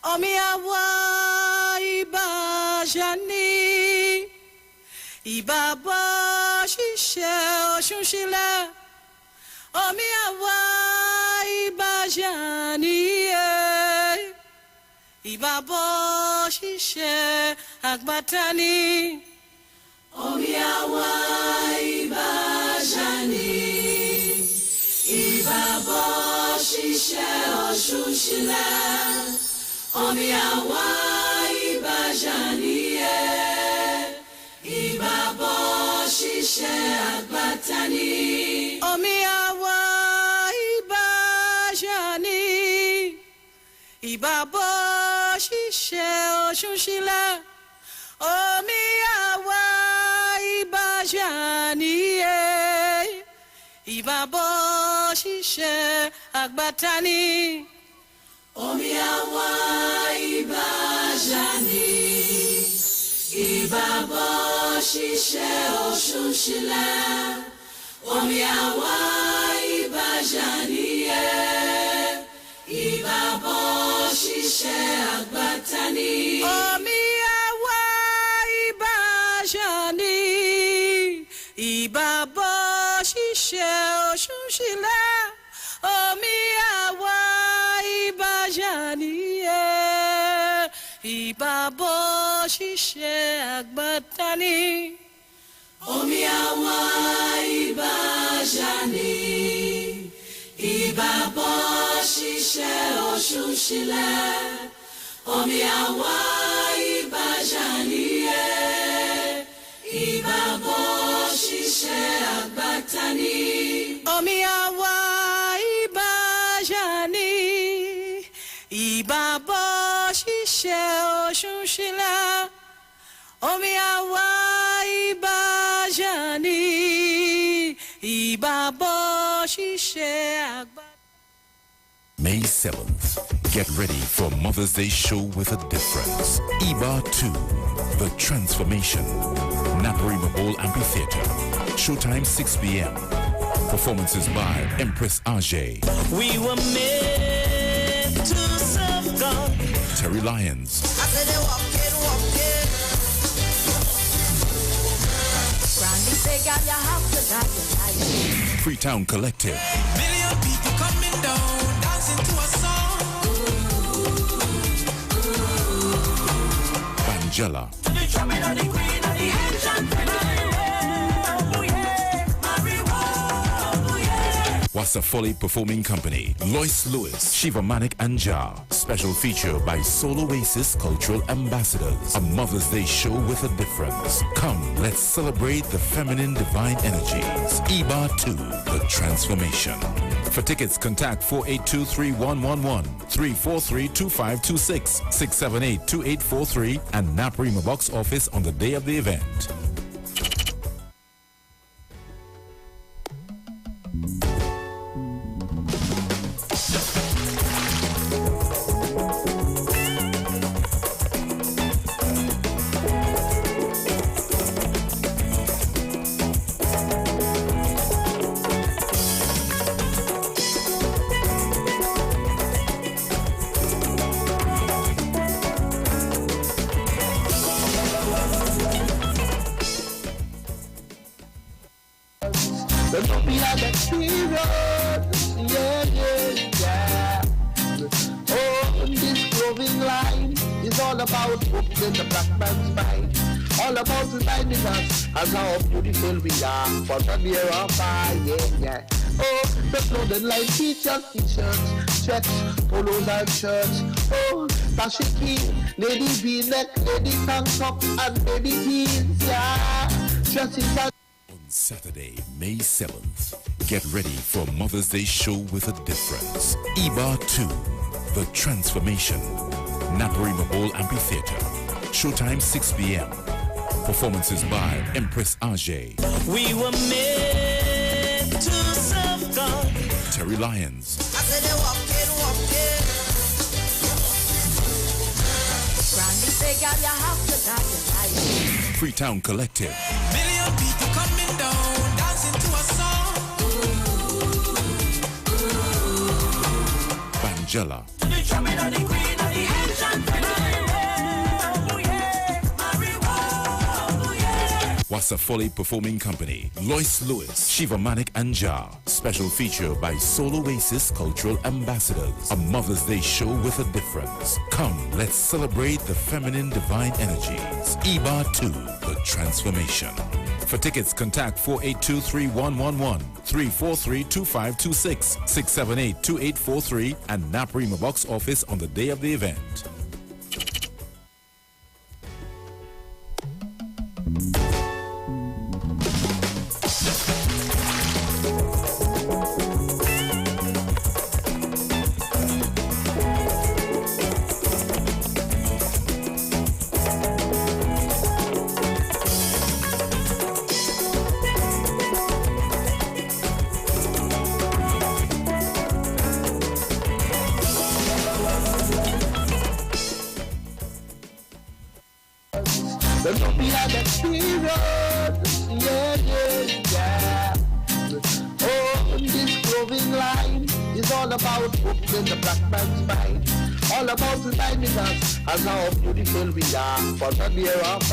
Omiawa ibajani ibaba shishe oshunshila Omiawa ibajani ibaba shishe akbatani Omiawa ibajani ibaba shishe oshunshila Omiawa ibajani ibaba shishe akbatani Omiawa ibajani ibaba shishe oshunshila Omiawa ibajani ibaba shishe akbatani Omiawa ibajani ibaba shishe oshunshila Omiawa ibajani ibaba shishe akbatani Omiawa ibajani ibaba shishe oshunshila Omiawa ibajani ibaba shishe akbatani Omiawa ibajani ibaba shishe oshunshila Omiawa ibajani ibaba shishe akbatani Omiawa ibajani ibaba shishe oshunshila Omiawa ibajani ibaba shishe akbatani May 7th, get ready for Mother's Day show with a difference. Iwer 2, The Transformation. Naparima Bowl Amphitheater. Showtime 6 p.m. Performances by Empress Ajay. We were made to serve God. Terry Lyons. I said they walking. Randy say, God, you have to die tonight. Freetown Collective. Million people coming down, dancing to a song. Bangela. Wasafoli Performing Company, Lois Lewis, Shiva Manik and Jar. Special feature by Soul Oasis Cultural Ambassadors. A Mother's Day show with a difference. Come, let's celebrate the feminine divine energies. Iwer 2, The Transformation. For tickets, contact 482-3111, 343-2526, 678-2843, and Naparima Box Office on the day of the event. As how beautiful we are, for the near of yeah. Oh, the clothing line teachers, t-shirts, checks, polos and shirts. Oh, Tashiki, lady V-neck, lady tank top, and baby jeans, yeah. Dresses and On Saturday, May 7th, get ready for Mother's Day show with a difference. Iwer 2, The Transformation. Naparima Bowl Amphitheater. Showtime 6 p.m. Performances by Empress Ajay. We were made to serve God. Terry Lyons. I said they walking. Randy say, God, you have to die tonight. Freetown Collective. Million people coming down, dancing to a song. Bangela. drumming on the queen of the ancient Was a fully performing company. Lois Lewis, Shiva Manik and Jar. Special feature by Soul Oasis Cultural Ambassadors. A Mother's Day show with a difference. Come, let's celebrate the feminine divine energies. Iwer 2, The Transformation. For tickets, contact 482-3111, 343-2526, 678-2843, and Naprima Box Office on the day of the event. There will be an experience, yeah. Oh, this clothing line is all about opening the black man's mind. All about reminding us as how beautiful we are for the near of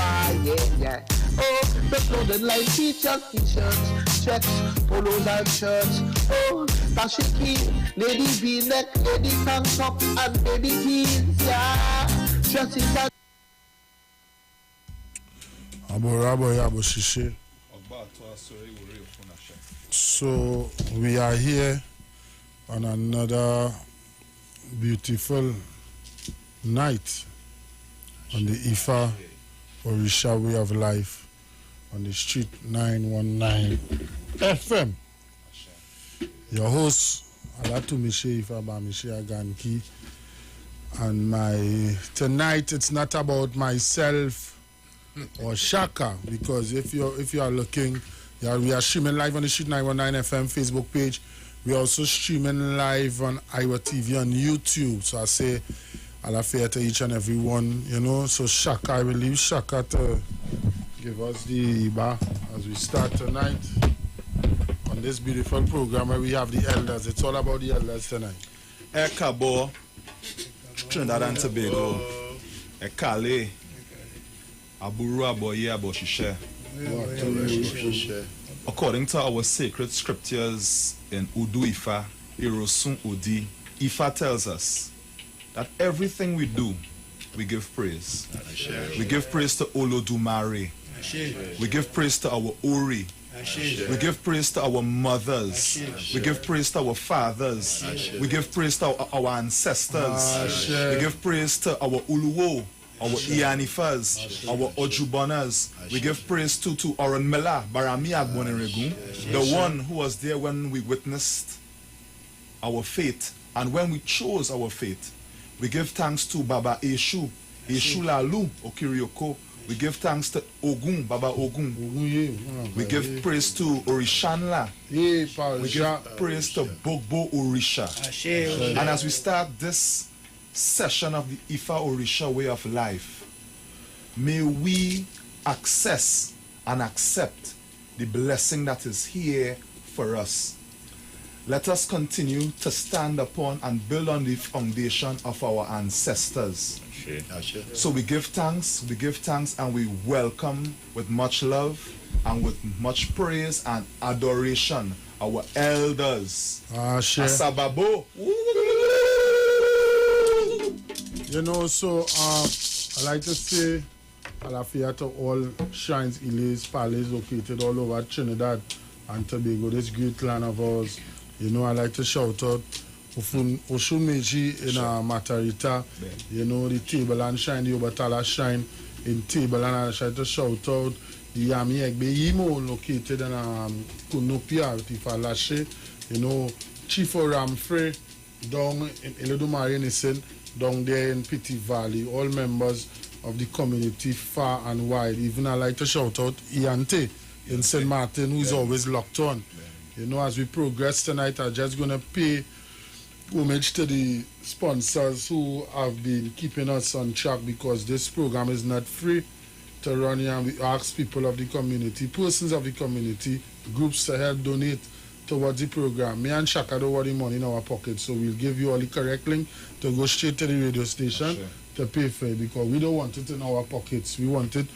yeah. Oh, the clothing line features t-shirts, checks, polos and shirts. Oh, dashiki, lady v-neck, lady tank top, and baby jeans, yeah. Dresses and So we are here on another beautiful night on the Ifa Orisha Way of Life on the street 919 FM. Your host Alatumishe Ifa Bamishe Aganki, and tonight it's not about myself or Shaka, because if you are looking, we are streaming live on the Street 919 FM Facebook page. We are also streaming live on Iwer TV on YouTube. So I say Alafia to each and every one, So Shaka, I will leave Shaka to give us the Iba as we start tonight on this beautiful program where we have the elders. It's all about the elders tonight. Ekabo, Trinidad and Tobago, Ekale, Aburu Aboye Aboshishe. According to our sacred scriptures in Udu Ifa, Irosun Udi, Ifa tells us that everything we do, we give praise. We give praise to Olodumare. We give praise to our Ori. We give praise to our mothers. We give praise to our fathers. We give praise to our ancestors. We give praise to our Uluwo, our Ianifas, our Ojubanas. We give praise to Oran Mela, Barami Agboneregun, the one who was there when we witnessed our fate and when we chose our fate. We give thanks to Baba Eshu, Eshu Lalu, Okirioko. We give thanks to Ogun, Baba Ogun. We give praise to Orishanla. We give praise to Bogbo Orisha. And as we start this session of the Ifa Orisha way of life, may we access and accept the blessing that is here for us. Let us continue to stand upon and build on the foundation of our ancestors. So we give thanks, and we welcome with much love and with much praise and adoration our elders. Asababo. So I like to say Alafia to all shrines, Ilays, palaces located all over Trinidad and Tobago, this great land of ours. I like to shout out Oshumeji in Matarita, the Table and Shrine, the Obatala Shrine in Table, and I try to shout out the Yami Egbe Imo located in Kunopia, Tifalashe, Chief Ramfrey down in Elodumare Nissen, down there in Pity Valley, all members of the community far and wide. Even I like to shout out Iante in St. Martin, who is always locked on. As we progress tonight, I'm just going to pay homage to the sponsors who have been keeping us on track, because this program is not free to run here, and we ask people of the community, persons of the community, groups to help donate towards the program. Me and Shaka don't want the money in our pocket, so we'll give you all the correct link to go straight to the radio station to pay for it, because we don't want it in our pockets. We want it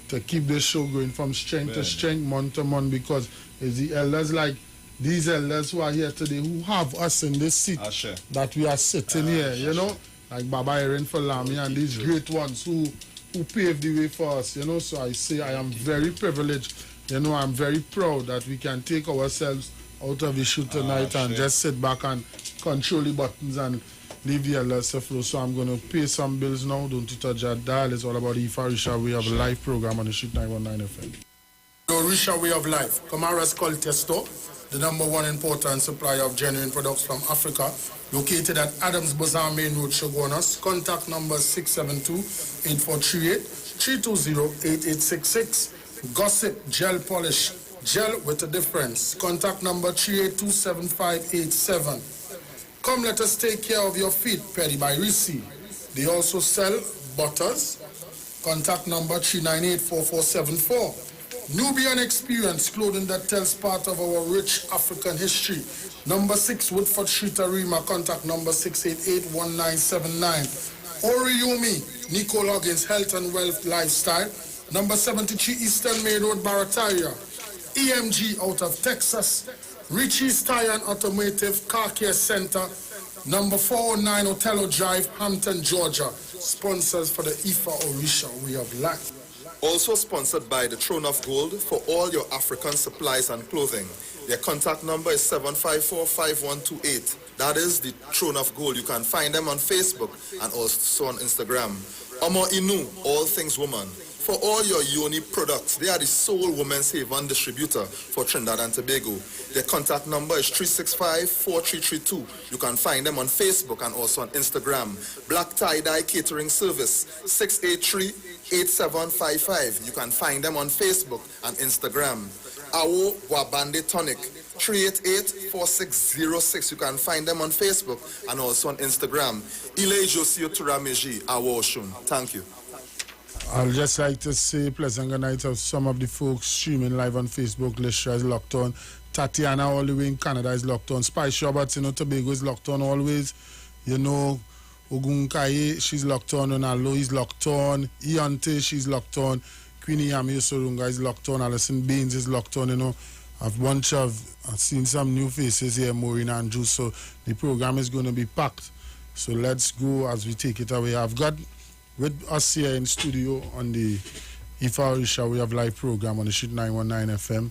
to keep the show going from strength to strength, month to month, because it's the elders like these elders who are here today who have us in this seat that we are sitting here, you know, like Baba Erin Falami and these great ones who paved the way for us, you know. So I say I am very privileged, you know, I'm very proud that we can take ourselves out of the shoot tonight and just sit back and control the buttons and leave the elders to flow. So I'm going to pay some bills now. Don't you touch that dial. It's all about Ifa Risha. We have a live program on the Shoot 919 FM. The Risha Way of Life. Kamara's Quality Store, the #1 important supplier of genuine products from Africa, located at Adams Bazaar Main Road, Shogunas. Contact number 672-8438, 320-8866. Gossip Gel Polish, gel with a difference. Contact number 3827587. Come, let us take care of your feet, Perry by Risi. They also sell butters. Contact number 3984474. Nubian Experience, clothing that tells part of our rich African history. Number 6, Woodford Street, Arima. Contact number 688-1979. Oriumi, Nico Loggins, Health and Wealth Lifestyle. Number 73, Eastern Main Road, Barataria. EMG out of Texas. Richie's Tire and Automotive Car Care Center. Number 409 Otello Drive, Hampton, Georgia. Sponsors for the Ifa Orisha Way of Life. Also sponsored by the Throne of Gold for all your African supplies and clothing. Their contact number is 754-5128. That is the Throne of Gold. You can find them on Facebook and also on Instagram. Omo Inu, All Things Woman. For all your Yoni products, they are the sole women's haven distributor for Trinidad and Tobago. Their contact number is 365-4332. You can find them on Facebook and also on Instagram. Black Tie-Dye Catering Service, 683-8755. You can find them on Facebook and Instagram. Awo Wabande Tonic, 388-4606. You can find them on Facebook and also on Instagram. Ile Josio Turameji, Awo Oshun. Thank you. I'd just like to say pleasant good night to some of the folks streaming live on Facebook. Lisha is locked on. Tatiana all the way in Canada is locked on. Spice Roberts, you know, Tobago is locked on always. You know, Ogunkaye, she's locked on. Ronaldo is locked on. Iante, she's locked on. Queenie Yami Sorunga is locked on. Alison Baines is locked on, you know. I've seen some new faces here, Maureen Andrews. So the program is going to be packed. So let's go as we take it away. I've got with us here in studio on the Ifa Orisha We Have Live program on the Shoot 919 FM.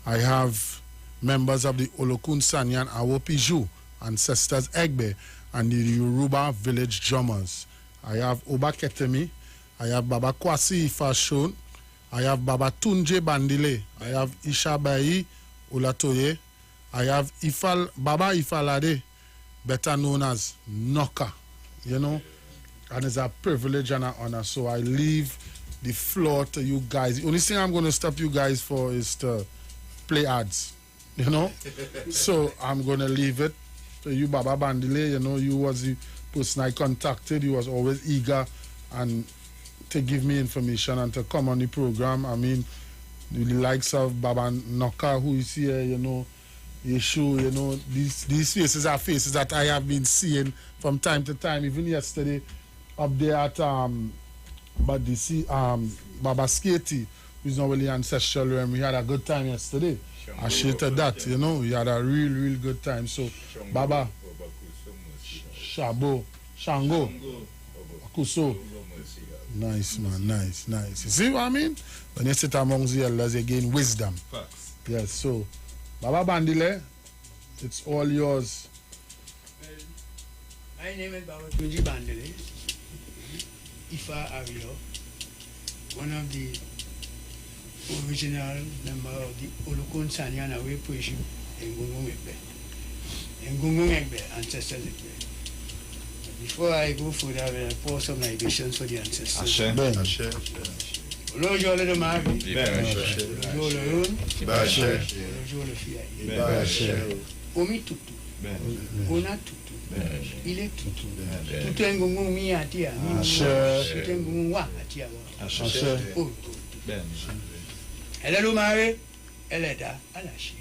I have members of the Olokun Sanyan Awo Piju, Ancestors Egbe, and the Yoruba Village Drummers. I have Oba Ketemi, I have Baba Kwasi Ifa Shon, I have Baba Tunje Bandile, I have Ishabai Olatoye, I have Baba Ifalade, better known as Noka, you know. And it's a privilege and an honor. So I leave the floor to you guys. The only thing I'm going to stop you guys for is to play ads, you know. So I'm going to leave it to you, Baba Bandile. You know, you was the person I contacted. You was always eager and to give me information and to come on the program. I mean, the likes of Baba Noka, who is here, you know, Yeshu, you know, these faces are faces that I have been seeing from time to time. Even yesterday, up there at Baba Skati, who's not really ancestral realm. We had a good time yesterday. I shared that, you know, we had a real good time. So Baba Shabo, Shango, Akuso. Nice man, nice. You see what I mean? When you sit amongst the elders, you gain wisdom. Yes, so Baba Bandile, it's all yours. My name is Baba Tunji Bandile. Ifa Avilo, one of the original members of the Olokun Sanyan Awe Puishu in Gungung Egbe, ancestors Egbe. Before I go further, I will pour some libations for the ancestors. Ashe. Olojo Olodo Mavi, Olojo Oloyon, Olojo Olofiai, Omi Tutu, Ona Tutu. Ile tutu. Tutu engungu mi atia. Tutu engungu wa atia. Elle est mare, elle est da, alashi.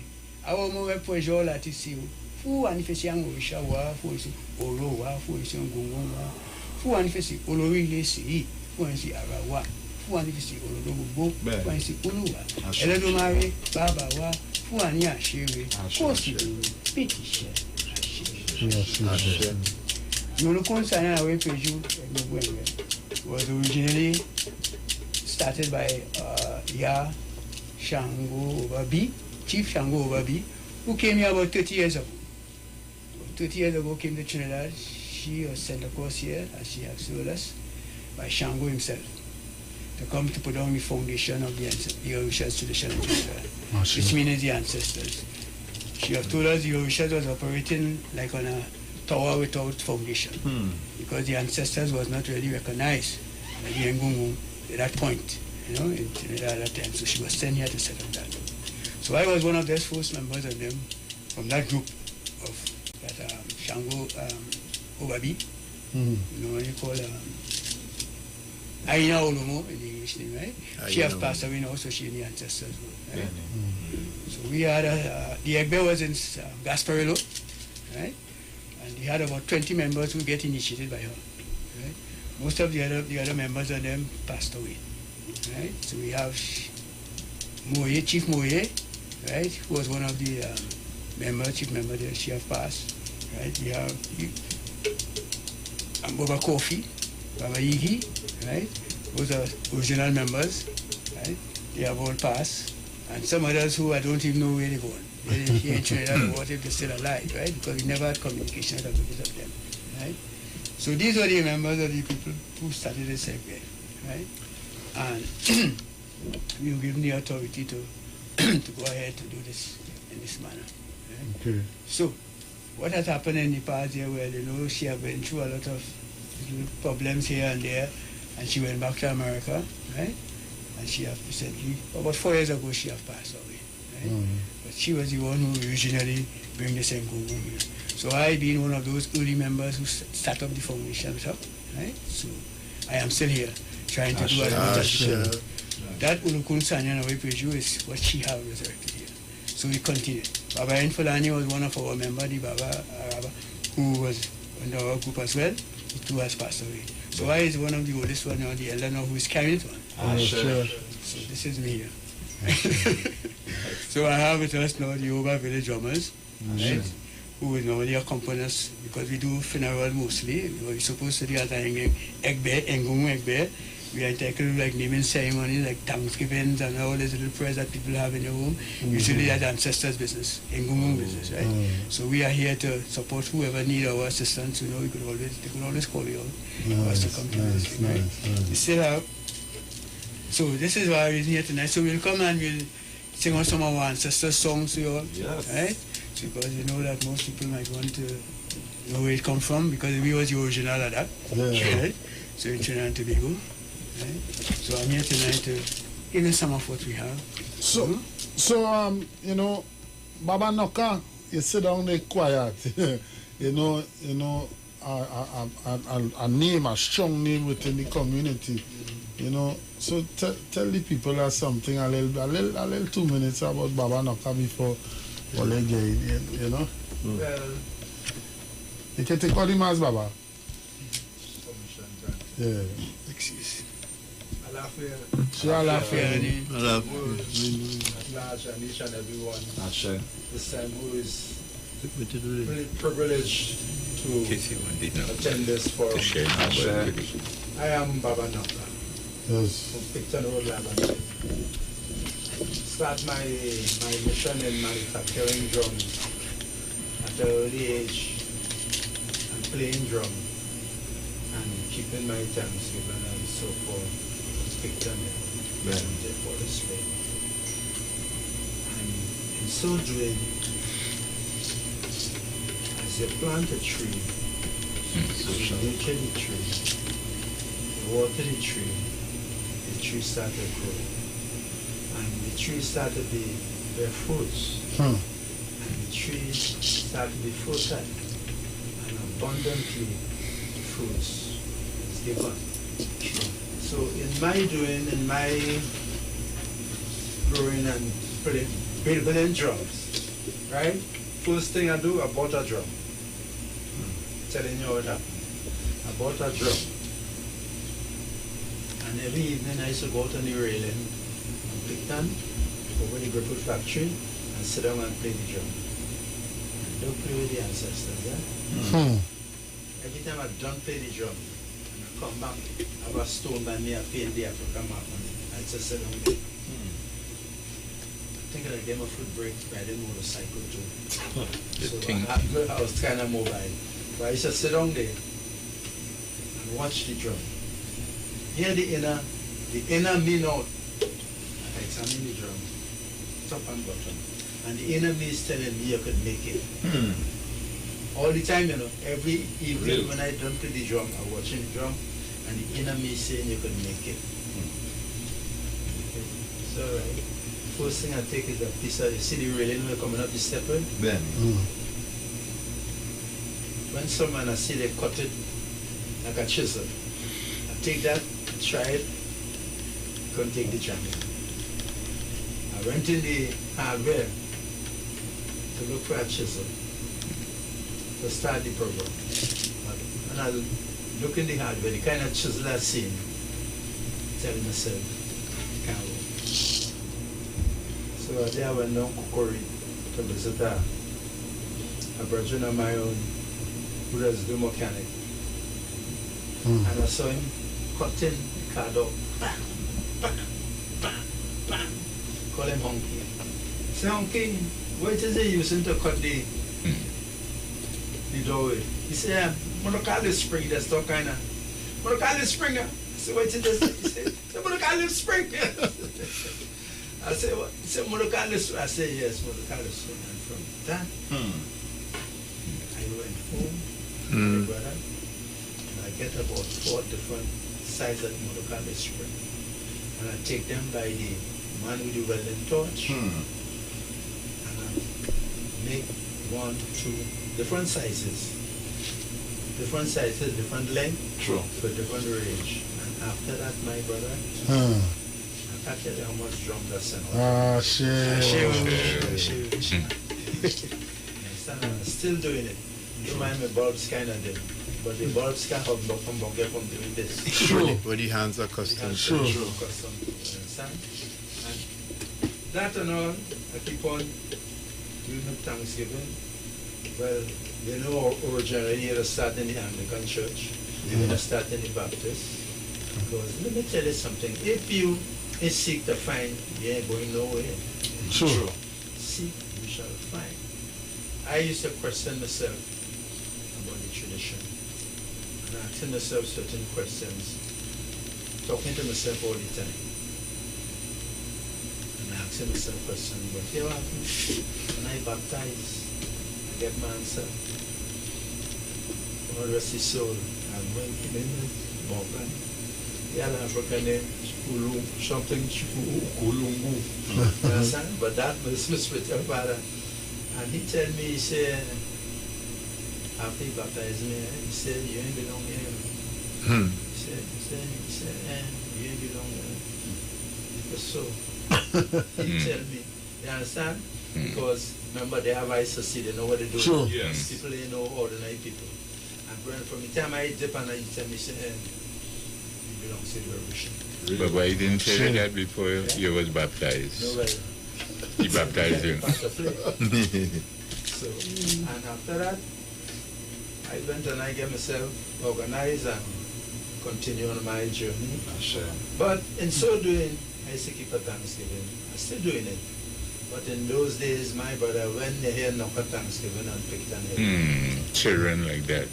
Awa mo we pojo la tisi. Fu anifesi ang orisha wa, fu isi oro wa, fu isi ngungun wa. Fu anifesi olori le si, fu isi arawa. Fu anifesi olodogo, fu isi uluwa. Eledomare baba wa, fu ani ashere. Kosi pitishe. Ashere. Nulukun sana awe peju was originally started by Shango Obabi, Chief Shango Obabi, who came here about 30 years ago. 30 years ago came to Trinidad. She was sent across here, as she has told us, by Shango himself, to come to put on the foundation of the Orishas tradition in Trinidad, which means the ancestors. She has told us the Orishas was operating like on a tower without foundation, because the ancestors was not really recognized by the Ngungu at that point, in Trinidad at that time. So she was sent here to set up that. So I was one of those first members of them, from that group of that Shango Obabi, what you call Aina Olomo in the English name, right? She has passed away now, so she and the ancestors were, right? So we had the Egbe was in Gasparillo, right? And he had about 20 members who get initiated by her. Right? Most of the other members of them passed away. Right? So we have Moye, Chief Moye, right, who was one of the chief member there. She have passed. Right? We have Boba Kofi, Baba Yigi, right? Those are original members. Right? They have all passed. And some others who I don't even know where they're going. Here in Trinidad or what if they're still alive, right? Because we never had communication with them, right? So these are the members of the people who started this segment, right? And we were given the authority to go ahead to do this in this manner. Right? Okay. So what has happened in the past year, well, she has been through a lot of problems here and there, and she went back to America, right? And she has recently, about 4 years ago, she has passed away, right? But she was the one who originally bring the Ngungu here. So I been one of those early members who set up the foundation stuff, right? So I am still here, trying to do as much as I can. That Ulukun Sanya Nawe Peju is what she has resurrected here. So we continue. Baba Fulani was one of our members, the Baba Araba, who was in our group as well. He too has passed away. So I is one of the oldest one, or the elder now, who is carrying it on. Sure. So this is me here. So I have with us now the Yoba village drummers, right, who will normally accompany us, because we do funeral mostly. We're supposed to do at Egbe, Ngungu Egbe. We are taking like naming ceremonies, like Thanksgivings and all these little prayers that people have in their home. Usually that's ancestors' business, Ngungu business, right? So we are here to support whoever need our assistance. They could always call you out for us to come to this thing, right? We still have. So this is why we're here tonight. So we'll come and we'll sing on some of our ancestors' songs to you all, right? Because you know that most people might want to know where it comes from, because we was the original of that, right? So in Trinidad and Tobago, right? So I'm here tonight to give you some of what we have. So, Baba Noka, you sit down there quiet. A name, a strong name within the community. So tell the people something a little 2 minutes about Baba Noka before we get in, Well, you can take all the mass, Baba. Yeah. excuse. Large and each and everyone. This time who is privileged to attend this forum. I am Baba Noka. Yes. From Picton Road, Laban. Start my mission in manufacturing drums at an early age and playing drum and keeping my Thanksgiving and so forth. Picton for this way. And in so doing, as you plant a tree, you nurture the tree, you water the tree started to grow. And the tree started to bear fruits. And the tree started to be fertile. And abundantly fruits is given. So in my doing, in my growing and building drums, Right? First thing I do, I bought a drum. Telling you what happened. I bought a drum. And every evening I used to go out on the railing and Picton, over the Gripple factory, and sit down and play the drum. And don't play with the ancestors, eh? Every time I don't play the drum, and I come back, I have a stone by me, I paint the African mark on it. I just sit down there. I think I gave my foot break, but I didn't motorcycle too. So I was kind of mobile. But I used to sit down there and watch the drum. Hear the inner me note. I examine the drum, top and bottom. And the inner me is telling me you could make it. All the time, you know, every evening when I don't play the drum, I'm watching the drum, and the inner me is saying you could make it. It's all right. First thing I take is a piece of, you see the railing when coming up the stepper? Then. When someone I see they cut it like a chisel, I take that, try it, couldn't take the chance. I went in the hardware to look for a chisel to start the program. And I look in the hardware, the kind of chisel I seen, telling myself, can't work. So there I went down Kukuri to visit a virgin of my own who does do mechanic. And I saw him cutting the card up. Bang, bang, bang, bang. Call him Honky. Say, Honky, what is he using to cut the doorway? He said, I'm going to call this spring, that's all kind of. I'm going to call this spring. I said, what is this? He said, I'm going to call this spring. I said, what? He said, I'm going to call this. I said, yes, I'm going to call this spring. And from that, I went home. My brother, and I get about 4 different sizes of motorcar spring, and I take them by the man with the welding torch, and I make 1, 2 different sizes, different length, for different range. And after that, my brother, I can't tell you how much drum that's in. Ah, shit. I'm still doing it. You mind my bulbs kind of did, but the bulbs can't have no from doing this. Sure. But the hands are custom. Sure. Custom, you understand? And that and all, I keep on doing the Thanksgiving. Well, you know, originally you start in the Anglican Church, you start in the Baptist. Because let me tell you something, if you seek to find, you ain't going nowhere. Sure. Seek, you shall find. I used to question myself about the tradition and asking myself certain questions, talking to myself all the time, and asking myself questions. But here what happens when I baptize, I get my answer. God rest his soul. I'm going to name it Morgan. Yeah, African name, something Kulungu. Understand? But that was my spiritual father. And he tell me, he said, after he baptized me, he said, you ain't belong here. He said, you ain't belong here. So, he tell me, you understand? Because, remember, they have eyes to see, they know what they do. Sure. Yes. People, they know ordinary people. And from the time I dip and I tell me, say, you belong to the revolution. But why he didn't tell you that before you was baptized? No way. He baptized you. So, and after that, I went and I get myself organized and continue on my journey. But in so doing, I used to keep a Thanksgiving. I'm still doing it. But in those days, my brother, when they hear knock at Thanksgiving and pick it and hit. Children like that.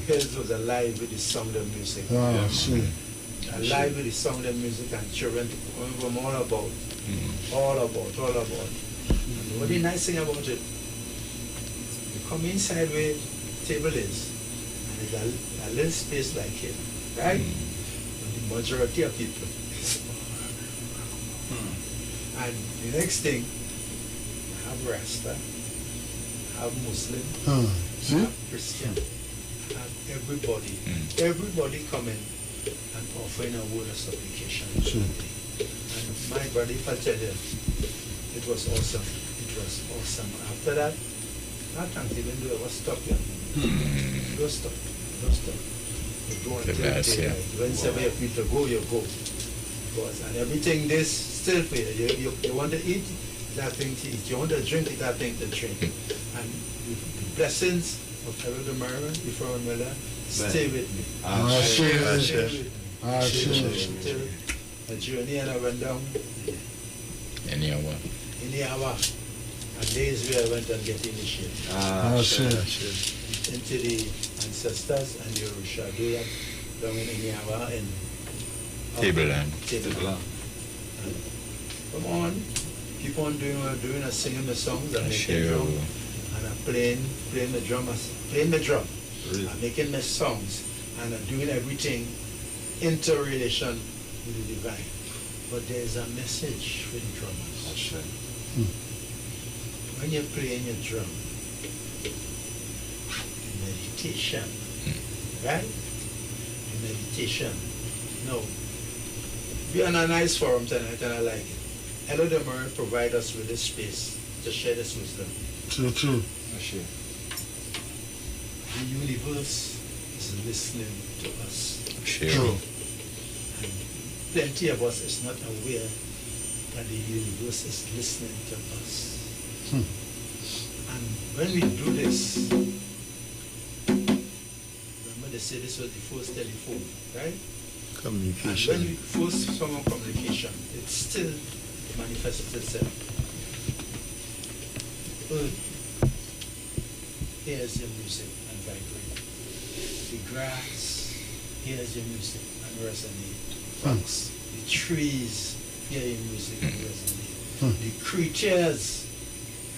Hills was alive with the sound of music. Ah, sweet. Alive with the sound of music and children from all about. All about. And what the nice thing about it, you come inside where the table is, and there's a little space like it, right? But the majority of people is and the next thing, you have Rasta, have Muslim, have Christian, have everybody coming and offering a word of supplication. And my brother, if I tell you, it was awesome. It was awesome. After that, I can't even do it. Was stop here. Don't stop. Don't stop. You go until daylight. Whenever you feel to go, you go. And everything this still for you. You want to eat, that thing to eat. You want to drink, that thing to drink. And the blessings of Harold Myron, before Miller, stay with me. Stay with me. Until a journey and I went down. Any hour. And days where I went and get initiated. Into the ancestors and the Rushadu down in Iniawa in Tableland. Come on, keep on doing what I'm doing. I'm singing the songs, I'm making drum, and I'm playing the drum. Really? I'm making my songs, and I'm doing everything interrelation with the divine. But there's a message for the drummers. When you're playing your drum, meditation, right? Meditation. No. We are in a nice forum tonight and I like it. Hello, the Murray provide us with this space to share this wisdom. True. The universe is listening to us. True. And plenty of us is not aware that the universe is listening to us. And when we do this, remember they say this was the first telephone, right? Communication. And when we first form of communication, it still manifests itself. Earth hears your music and vibrate. The grass hears your music and resonate. The trees hear your music and resonate. The creatures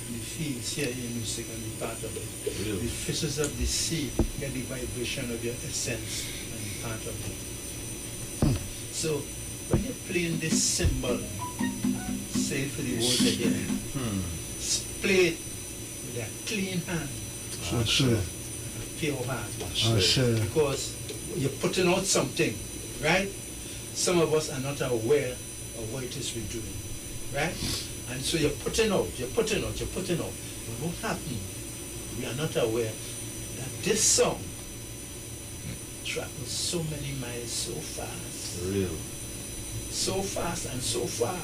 in the fields hear your music and be part of it. Really? The fishes of the sea get the vibration of your essence and be part of it. So when you're playing this cymbal, say for the world again, play it with a clean hand, a pure hand, because you're putting out something, right? Some of us are not aware of what it is we're doing, right? And so you're putting out. But what happened? We are not aware that this song travels so many miles so fast. Real. So fast and so far.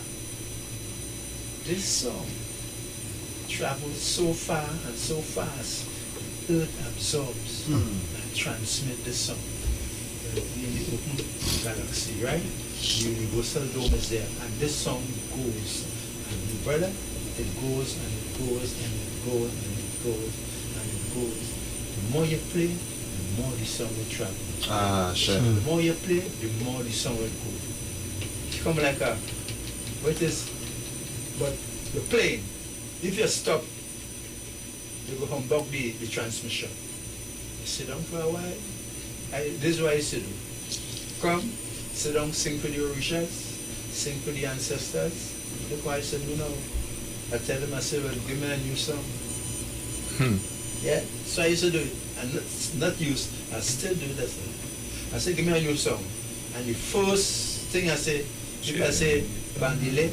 This song travels so far and so fast. Earth absorbs and transmits the song. In the open galaxy, right? The universal dome is there, and this song goes. And the brother, it goes and it goes and it goes and it goes and it goes. The more you play, the more the song will travel. The more you play, the more the song will go. It's come like a, but you're playing. If you stop, you go humbug the transmission. You sit down for a while. This is what I used to do. Come, sit down, sing for the Orishas, sing for the ancestors. Look what I used to do now. I tell them, I say, well, give me a new song. Yeah, so I used to do it. And not used, I still do that. I say, give me a new song. And the first thing I say, if I say Bandile,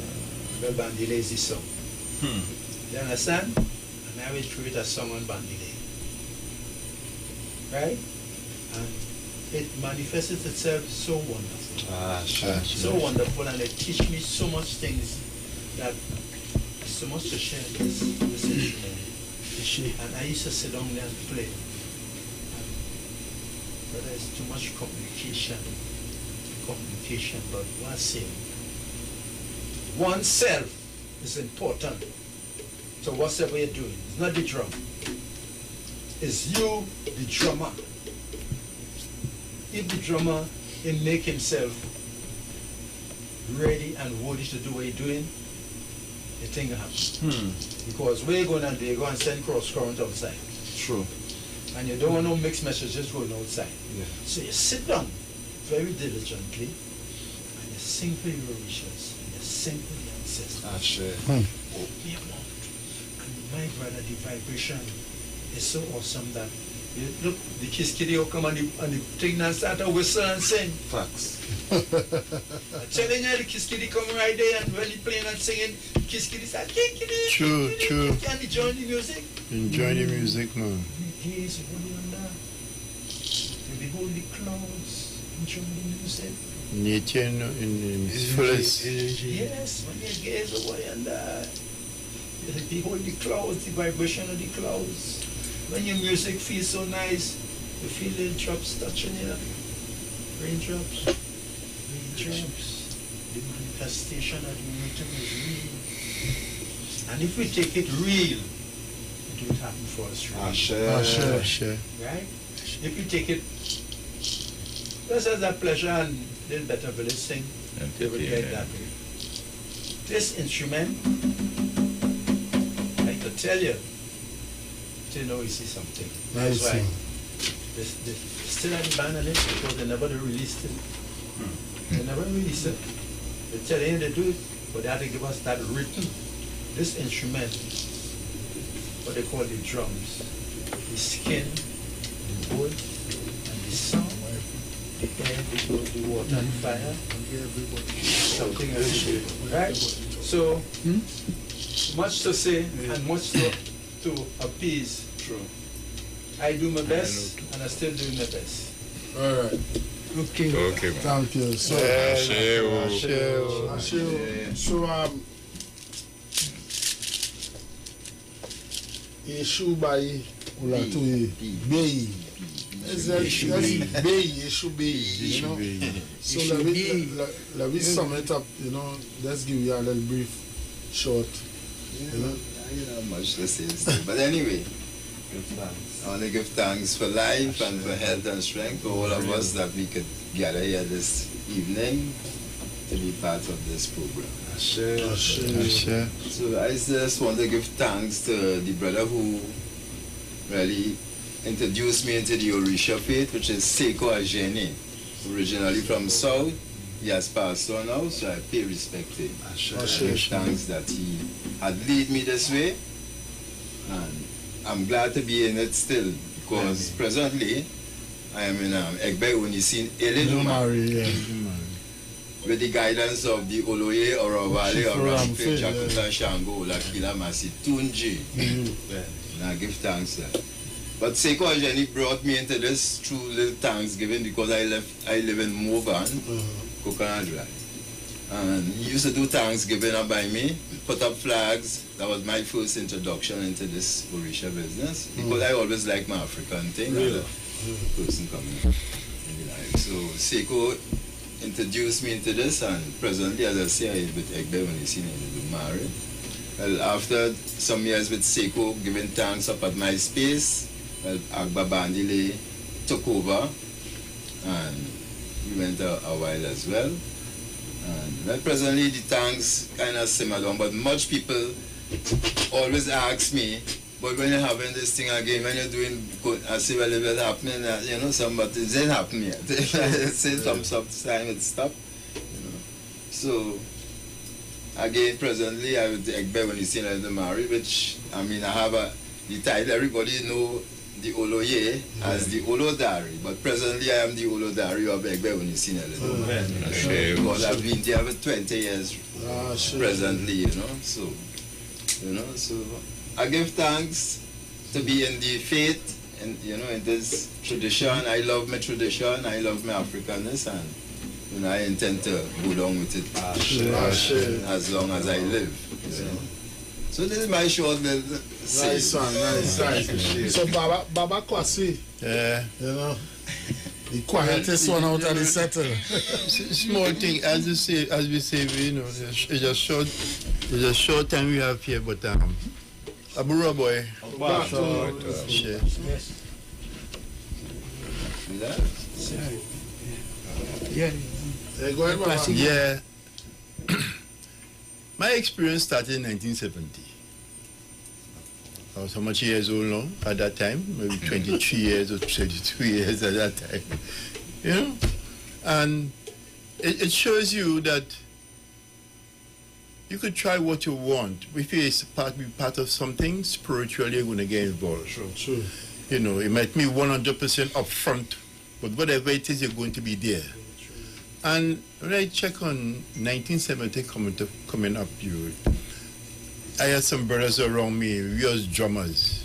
well, Bandile is the song. You understand? And I will create a song on Bandile. Right? And it manifests itself so wonderful. So wonderful, and it teaches me so much things that so much to share this instrument. And I used to sit down there and play. But there's too much communication, but one thing. Oneself is important. So whatever you're doing, it's not the drum. It's you, the drummer. If the drummer can make himself ready and worthy to do what he's doing, the thing happens. Because we're going and they go and send cross current outside. True. And you don't want no mixed messages going outside. Yeah. So you sit down very diligently and you sing for your wishes and you sing for the ancestors. Open your mouth. And my brother, the vibration is so awesome that Look, the Kiss Kitty will come and the thing and start to whistle and sing. Facts. I'm telling you, the Kiss Kitty come right there and when he playing and singing, Kiss Kitty start Kitty. True. And enjoy the music. Enjoy the music, man. Gaze holy on that. You behold the clouds, enjoy the music. Nature in its fullest. Yes, when you gaze over yonder, you behold the clouds, the vibration of the clouds. When your music feels so nice, you feel the drops touching you. Raindrops. The manifestation of the rhythm is real. And if we take it real, it will happen for us real. Sure. Right? If you take it, this is a pleasure and little better for this thing, you will get that way. This instrument, I could tell you, till now you see something. That's why they still have the ban on it because they never released it. They never released it. They tell you they do it, but they have to give us that written. This instrument, what they call the drums, the skin, the wood, and the sound, the air, the water, and fire, something else. Right? So, much to say and much to appease. True. I do my best and I still do my best. All right. Okay, man. Thank you. So, issue by Ulatui Bay. It should be, you know. So let me sum it up, you know. Let's give you a little brief, short. You know, I don't have much to say still. But anyway, I want to give thanks for life and for health and strength for all of us that we could gather here this evening to be part of this program. So I just want to give thanks to the brother who really introduced me into the Orisha faith, which is Seiko Ajeni, originally from South. He has passed on now, so I pay respect to him. I give thanks that he had lead me this way, and I'm glad to be in it still, because presently I am in Egbe Unisin Eledumari, with the guidance of the Oloye Orovale Oramfe Jakuta Shango Lakila Masi Tunji. And I give thanks to that. But Seiko Ajeni brought me into this through little Thanksgiving because I live in Movan, Coconut Drive. And he used to do Thanksgiving up by me, put up flags. That was my first introduction into this Orisha business because I always like my African thing. Really? Person coming in the life. So Seiko introduced me into this, and presently, as I say, I with Egbe when you see me married. Well, after some years with Seiko giving thanks up at my space, well, Agba Bandile took over, and we went a while as well. And well, presently the thanks kind of simmer down, but much people always ask me, but when you're having this thing again, when you're doing good, I say, well, it will happen, you know, but it didn't happen yet. Say some time it stopped, you know. So, again, presently, I would Egbe when you see the married, which, I mean, I have the title, everybody know the Oloye as the Olodari, but presently I am the Olodari of Egbe when you see the because I've been there for 20 years presently, you know, so I give thanks to be in the faith, and you know, in this tradition. I love my tradition, I love my Africanness, and you know, I intend to go along with it as long as I live. You know? So this is my short little nice one, nice. So Baba Kwasi, you know, the quietest one out of the settle. Small thing, as we say, you know, it's a short time we have here, but Abura boy. Yeah. My experience started in 1970. I was how much years old now at that time? Maybe 23 years or 22 years at that time. You know? And it shows you that you could try what you want. If you're be part of something, spiritually you're going to get involved. True. You know, it might be 100% upfront, but whatever it is, you're going to be there. And when I check on 1970 coming up, I had some brothers around me. We was drummers.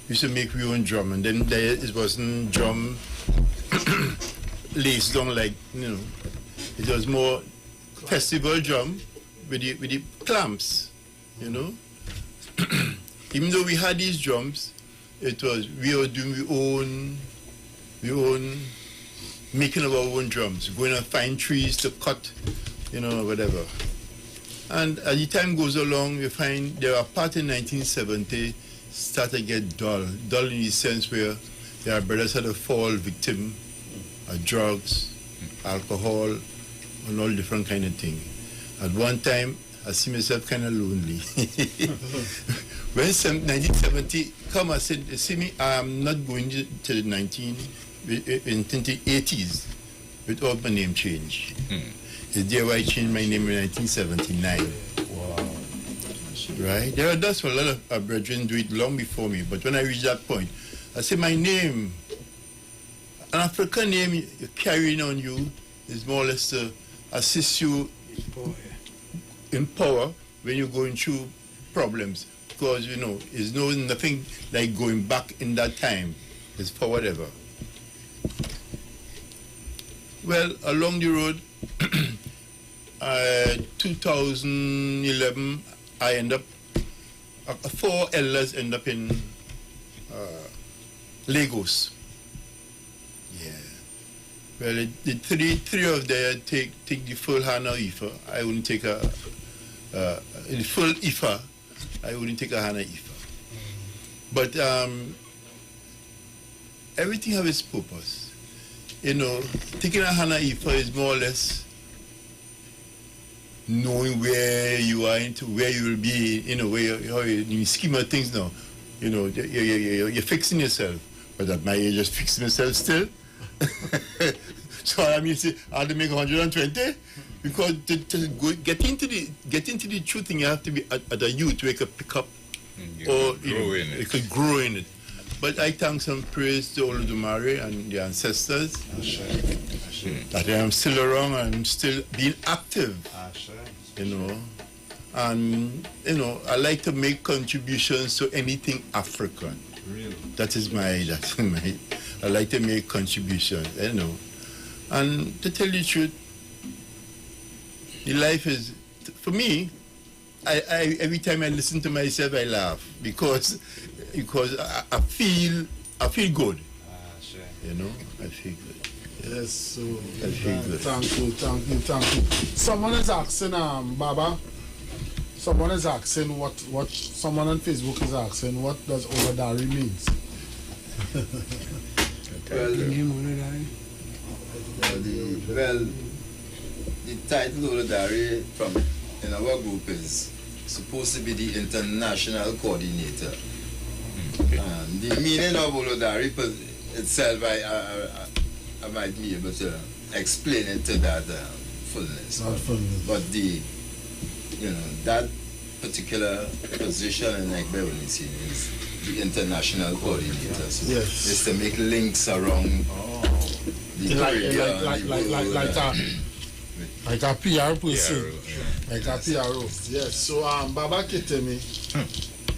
We used to make our own drum, and then it wasn't drum laced down like, you know, it was more festival drum with the clamps, you know. Even though we had these drums, it was, we were doing our own making of our own drums, going and find trees to cut, you know, whatever. And as the time goes along, we find there are parts in 1970 start to get dull in the sense where their brothers had to fall victim of drugs, alcohol, and all different kind of things. At one time, I see myself kind of lonely. When 1970 come, I said, see me, I'm not going to the 1980s without my name change. It's there why I changed my name in 1979. Wow. Right? There are that's a lot of brethren do it long before me, but when I reach that point, I say my name, an African name you're carrying on you is more or less to assist you in power when you're going through problems. Because, you know, it's nothing like going back in that time. It's for whatever. Well, along the road, 2011, I end up, 4 elders end up in Lagos. Yeah. Well, the three of them take the full Hana Ifa. I wouldn't take the full Ifa. I wouldn't take a Hana Ifa. But everything has its purpose. You know, taking a Hana Ifa is more or less knowing where you are into, where you will be, you know, how you scheme of things now. You know, you're fixing yourself. But at my age, just fixing myself still. So I mean, I have to make 120 because to get into the true thing, you have to be at a youth where you could pick up or you could grow in it. But I thank some praise to Olodumare and the ancestors that I am still around and still being active. You know, and you know, I like to make contributions to anything African. Really? That's my. I like to make contributions. You know, and to tell you the truth, the life is for me. I every time I listen to myself, I laugh because I feel good. You know, I feel good. Yes, so thank you. Someone is asking, Baba. Someone is asking what someone on Facebook is asking what does Olodari means. The title Olodari from in our group is supposed to be the international coordinator. The meaning of Olodari itself, I might be able to explain it to that fullness. But that particular position in Iwer is the international coordinator. So yes. It's to make links around the like a PR person. Like a PRO. Yes. So Baba Kitemi.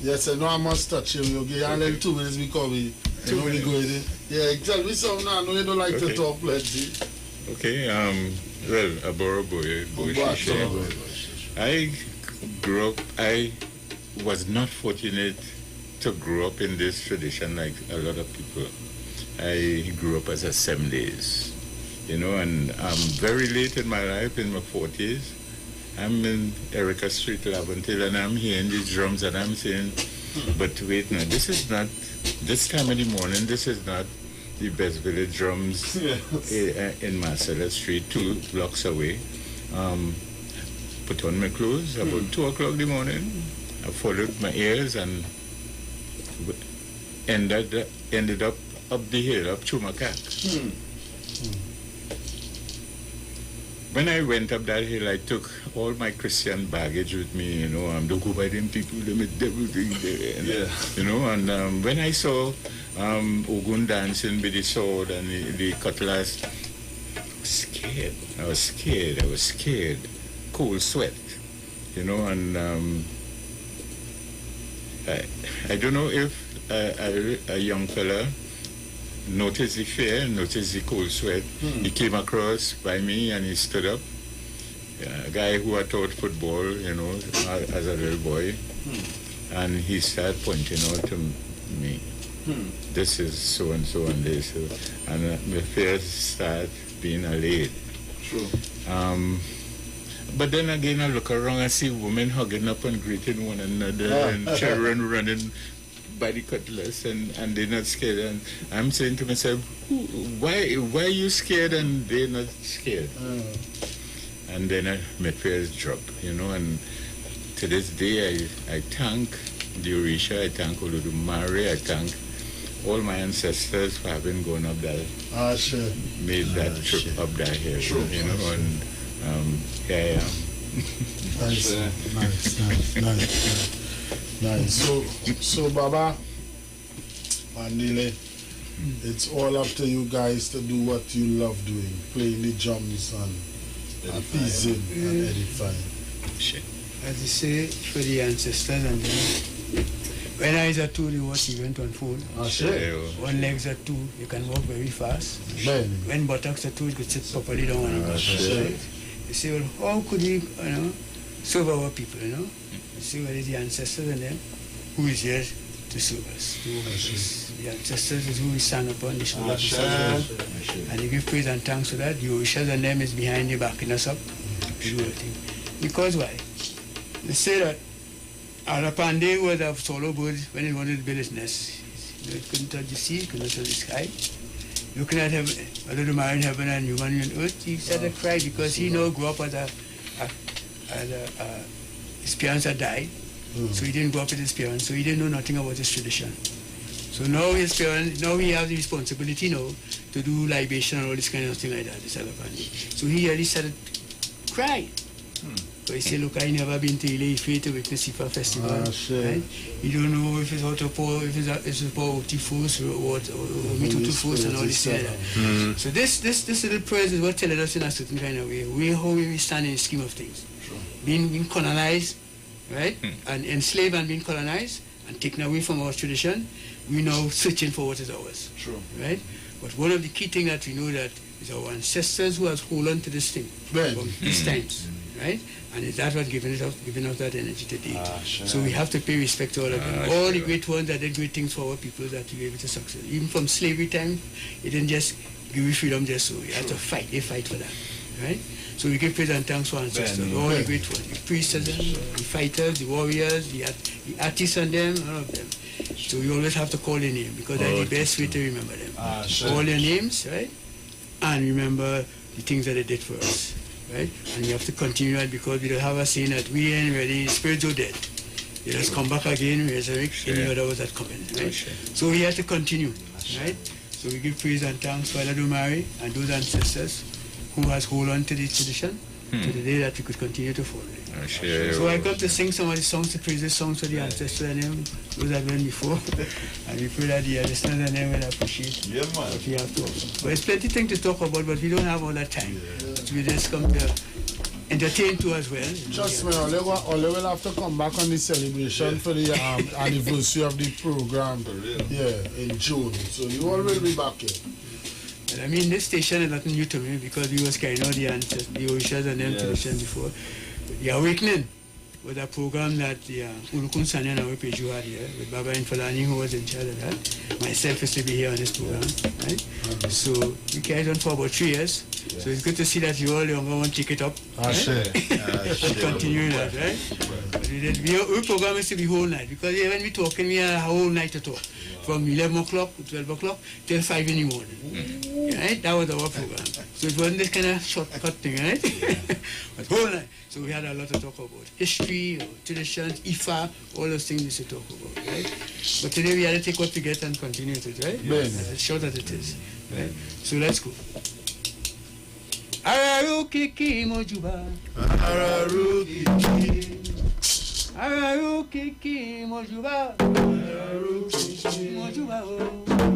Yes, I know I must touch you. You'll get only 2 minutes because we only go in. Yeah, tell me something now. I know you don't like to talk plenty. Okay, well, Aboro Boy Shishe. I grew up, I was not fortunate to grow up in this tradition like a lot of people. I grew up as a 7 days, you know, and I'm very late in my life, in my 40s. I'm in Erica Street, Laventille, and I'm hearing these drums and I'm saying, but wait now, this is not, this time of the morning, this is not the Best Village drums in Marcella Street, 2 blocks away. Put on my clothes about 2 o'clock in the morning. I followed my ears and ended up the hill of Chumakak. When I went up that hill, I took all my Christian baggage with me, you know, don't go by them people, them devil thing there, you know, and when I saw Ogun dancing with the sword and the cutlass. I was scared. Cold sweat, you know, and I don't know if a young fella noticed the fear, noticed the cold sweat. He came across by me and he stood up. A guy who had taught football, you know, as a little boy. And he started pointing out to me, this is so and so and this. And my fears started being allayed. True. But then again, I look around and see women hugging up and greeting one another and children running by the cutlass and they're not scared. And I'm saying to myself, why are you scared and they're not scared? And then my fears drop, you know, and to this day I thank the Orisha, I thank Olodumare, I thank all my ancestors for having gone up that, made that trip up that hill, you know, and here I am. Nice. So Baba, Mandile, it's all up to you guys to do what you love doing, playing the drums and appeasing and edifying. As you say, for the ancestors and them, when eyes are two, you watch event unfold. One legs are two, you can walk very fast. When buttocks are two, you could sit properly down on a butt. You say, well, how could we, serve our people, you know? You see, where is the ancestors and them? Who is here to serve us? The ancestors is who we stand upon, the shoulder of the sun. And you give praise and thanks for that. The Orishas and them is behind you, backing us up. Because why? They say that Arapande was a solo bird when it wanted to build its nest. It couldn't touch the sea, it couldn't touch the sky. Looking at heaven, whether the man in heaven and human on earth, he said a cry because he now grew up as his parents had died. So he didn't grow up with his parents, so he didn't know nothing about his tradition. So now his parents, now he has the responsibility now to do libation and all this kind of thing like that, this Arapande. So he really started crying. So he said, look, I never been to Ile Ife to witness Ifa festival. Right? You don't know if it's out of pour, if it's about Oti Fus or Mitutu Fus and all this like that. So this little praise is what telling us in a certain kind of way, how we stand in the scheme of things. Being colonized, right? And enslaved and being colonized and taken away from our tradition, we now searching for what is ours. Right? But one of the key things that we know that is our ancestors who has hold on to this thing from these times. Right? And that's what giving us that energy today. So we have to pay respect to all of them. All the great ones that did great things for our people that we were able to succeed. Even from slavery time, it didn't just give you freedom just so. You had to fight. They fight for that. Right? So we give praise and thanks for ancestors. All the great ones. The priests and them, the fighters, the warriors, the artists and them, all of them. So we always have to call their name because that's the best way to remember them. Call their names, right? And remember the things that they did for us. Right? And you have to continue that because we don't have a saying that we ain't ready, spirits are dead. They just come back again, resurrect any other ones that come in. Right? So we have to continue. Right? So we give praise and thanks for Olodumare and those ancestors who has hold on to the tradition to the day that we could continue to follow it. So I got to sing some of the songs, to praise the songs for the ancestors and them, those I've done before. And we pray that the listeners and them will appreciate what we have to offer. But there's plenty of things to talk about, but we don't have all that time. So we just come to entertain too as well. Trust me, Ole will have to come back on the celebration for the anniversary of the program in June. So you all will be back here. I mean, this station is nothing new to me because we was carrying out the Orishas and them tradition before. The Awakening was a program that the Ulukun Sanya and Awepeju had here with Baba Infalani, who was in charge of that. Myself used to be here on this program, right? So we carried on for about 3 years. So it's good to see that you all younger one take it up. Continue that, right? Our program is to be whole night because when we talking, we have a whole night to talk. From 11 o'clock to 12 o'clock till 5 in the morning. Right? That was our program. So it wasn't this kind of shortcut thing, right? But whole night. So we had a lot to talk about. History, traditions, Ifa, all those things we should talk about, right? But today we had to take what we get and continue with it, right? As short as it is. Right? So let's go. Araru kiki mojuba. Araru kiki. Araru kiki mojuba. Araru kiki mojuba.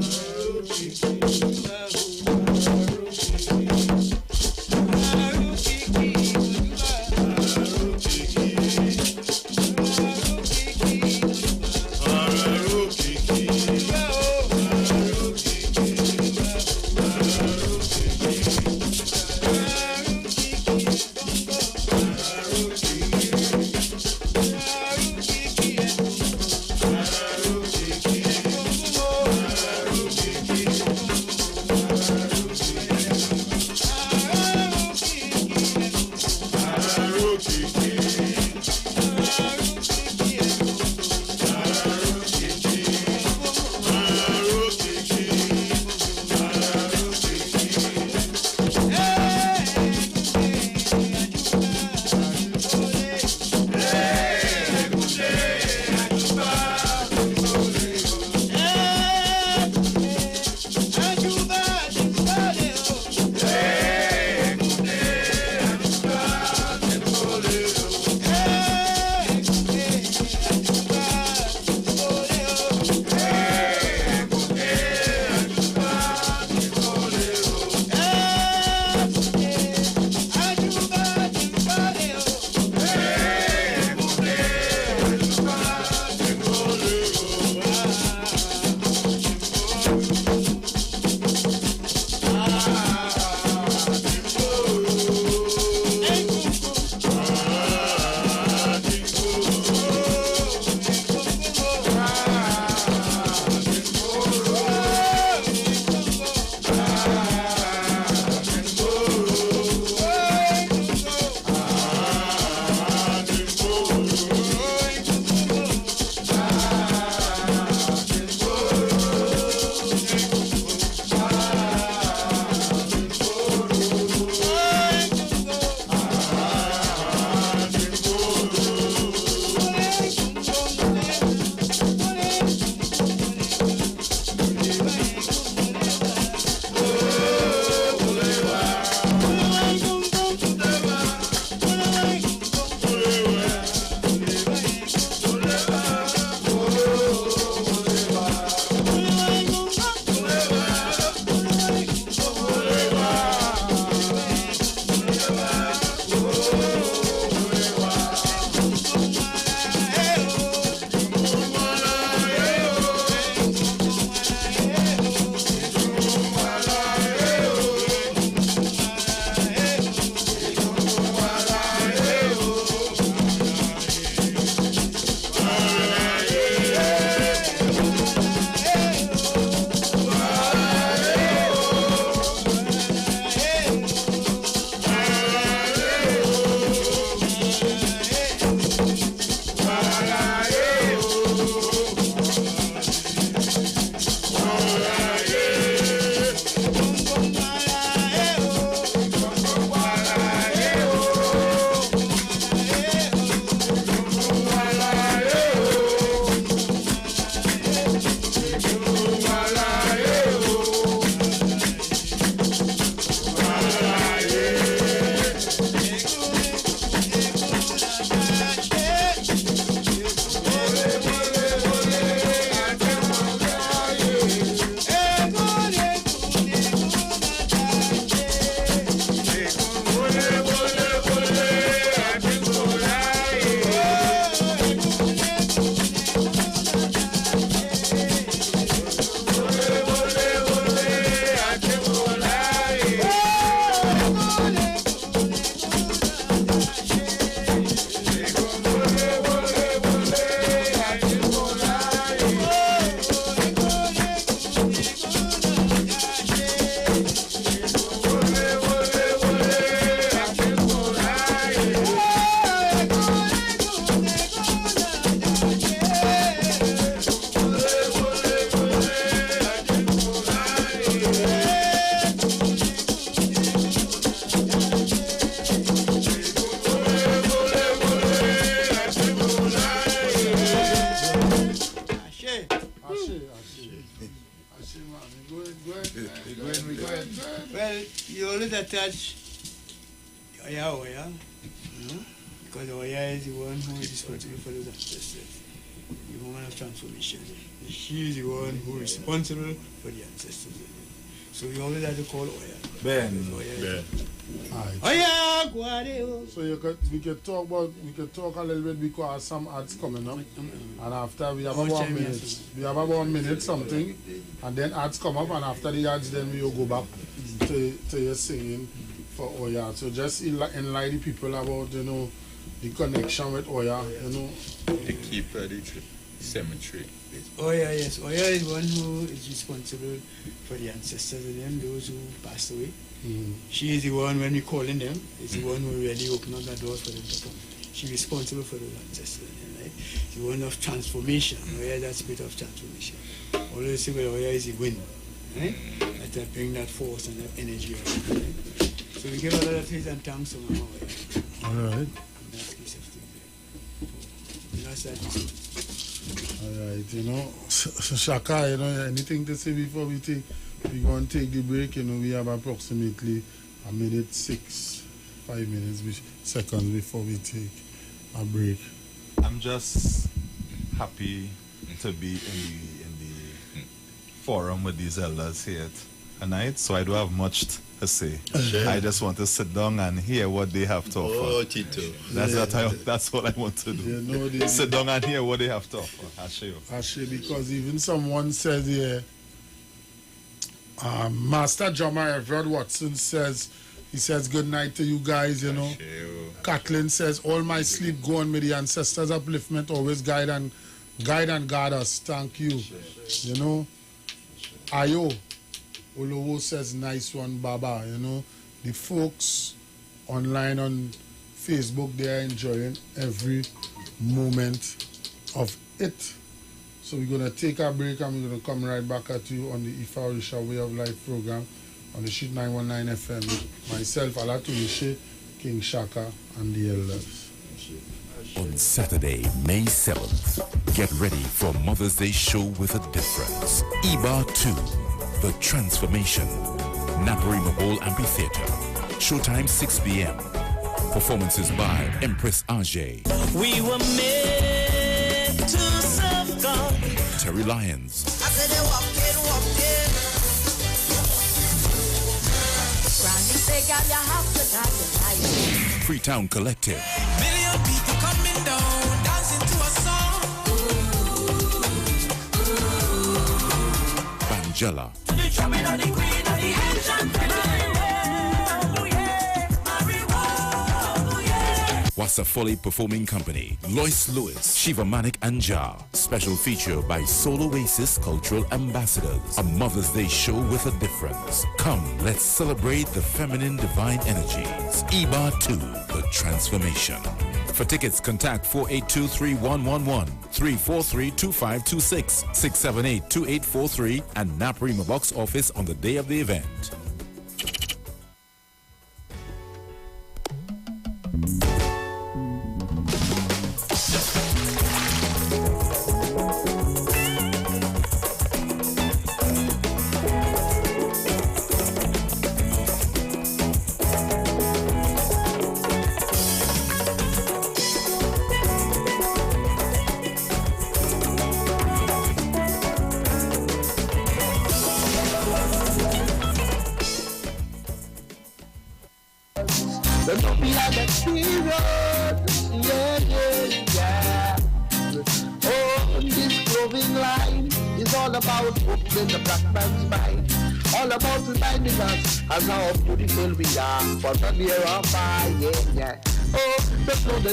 Well, you always attach Iwer, because Iwer is the one who is responsible for those ancestors. the woman of transformation. She is the one who is responsible for the ancestors. So we always have to call Oya. Ben. Oya, Guadeo. So we could talk a little bit because some ads coming up, and after we have about 1 minute, something, and then ads come up, and after the ads, then we will go back to your singing for Oya. So just enlighten the people about the connection with Oya, The keeper of the cemetery. Oya, yes. Oya is one who is responsible for the ancestors of them, those who passed away. She is the one, when we calling them, is the one who really opened up the doors for them to come. She's responsible for those ancestors, right? The one of transformation. Oya is that spirit of transformation. Always say, well, Oya is the wind, right? That bring that force and that energy out, right? So we give a lot of praise and thanks to Mama Oya. All right. That's the piece of thing there. That's that. All right, so Shaka, anything to say before we're going to take the break? We have approximately 5 minutes seconds before we take a break. I'm just happy to be in the forum with these elders here tonight, so I don't have much to say. I just want to sit down and hear what they have to offer. Oh, Tito. That's what I want to do. Sit down and hear what they have to offer. Actually, because even someone said here, Master Drummer Everett Watson says, he says good night to you guys, Kathleen says, all my sleep gone, may the ancestors' upliftment always guide and guard us. Thank you. Ayo Olowo says, nice one, Baba. The folks online on Facebook, they are enjoying every moment of it. So we're going to take a break and we're going to come right back at you on the Ifa Orisha Way of Life program on the Sheet 919 FM with myself, Alatunishe, King Shaka, and the elders. On Saturday, May 7th, get ready for Mother's Day show with a difference. Iwer 2, The Transformation, Naparima Bowl Amphitheater. Showtime 6 p.m. Performances by Empress Ajay. We were made to serve God. Terry Lyons. I said they walk in. Granny say, girl, you have to die tonight. Freetown Collective. Million people coming down, dancing to a song. Bangela. The drumming of the queen of the ancient Wasafoli Performing Company, Lois Lewis, Shiva Manik and Jar. Special feature by Soul Oasis Cultural Ambassadors. A Mother's Day show with a difference. Come, let's celebrate the feminine divine energies. Iwer 2, The Transformation. For tickets, contact 482-3111, 343-2526, 678-2843, and Naparima Box Office on the day of the event.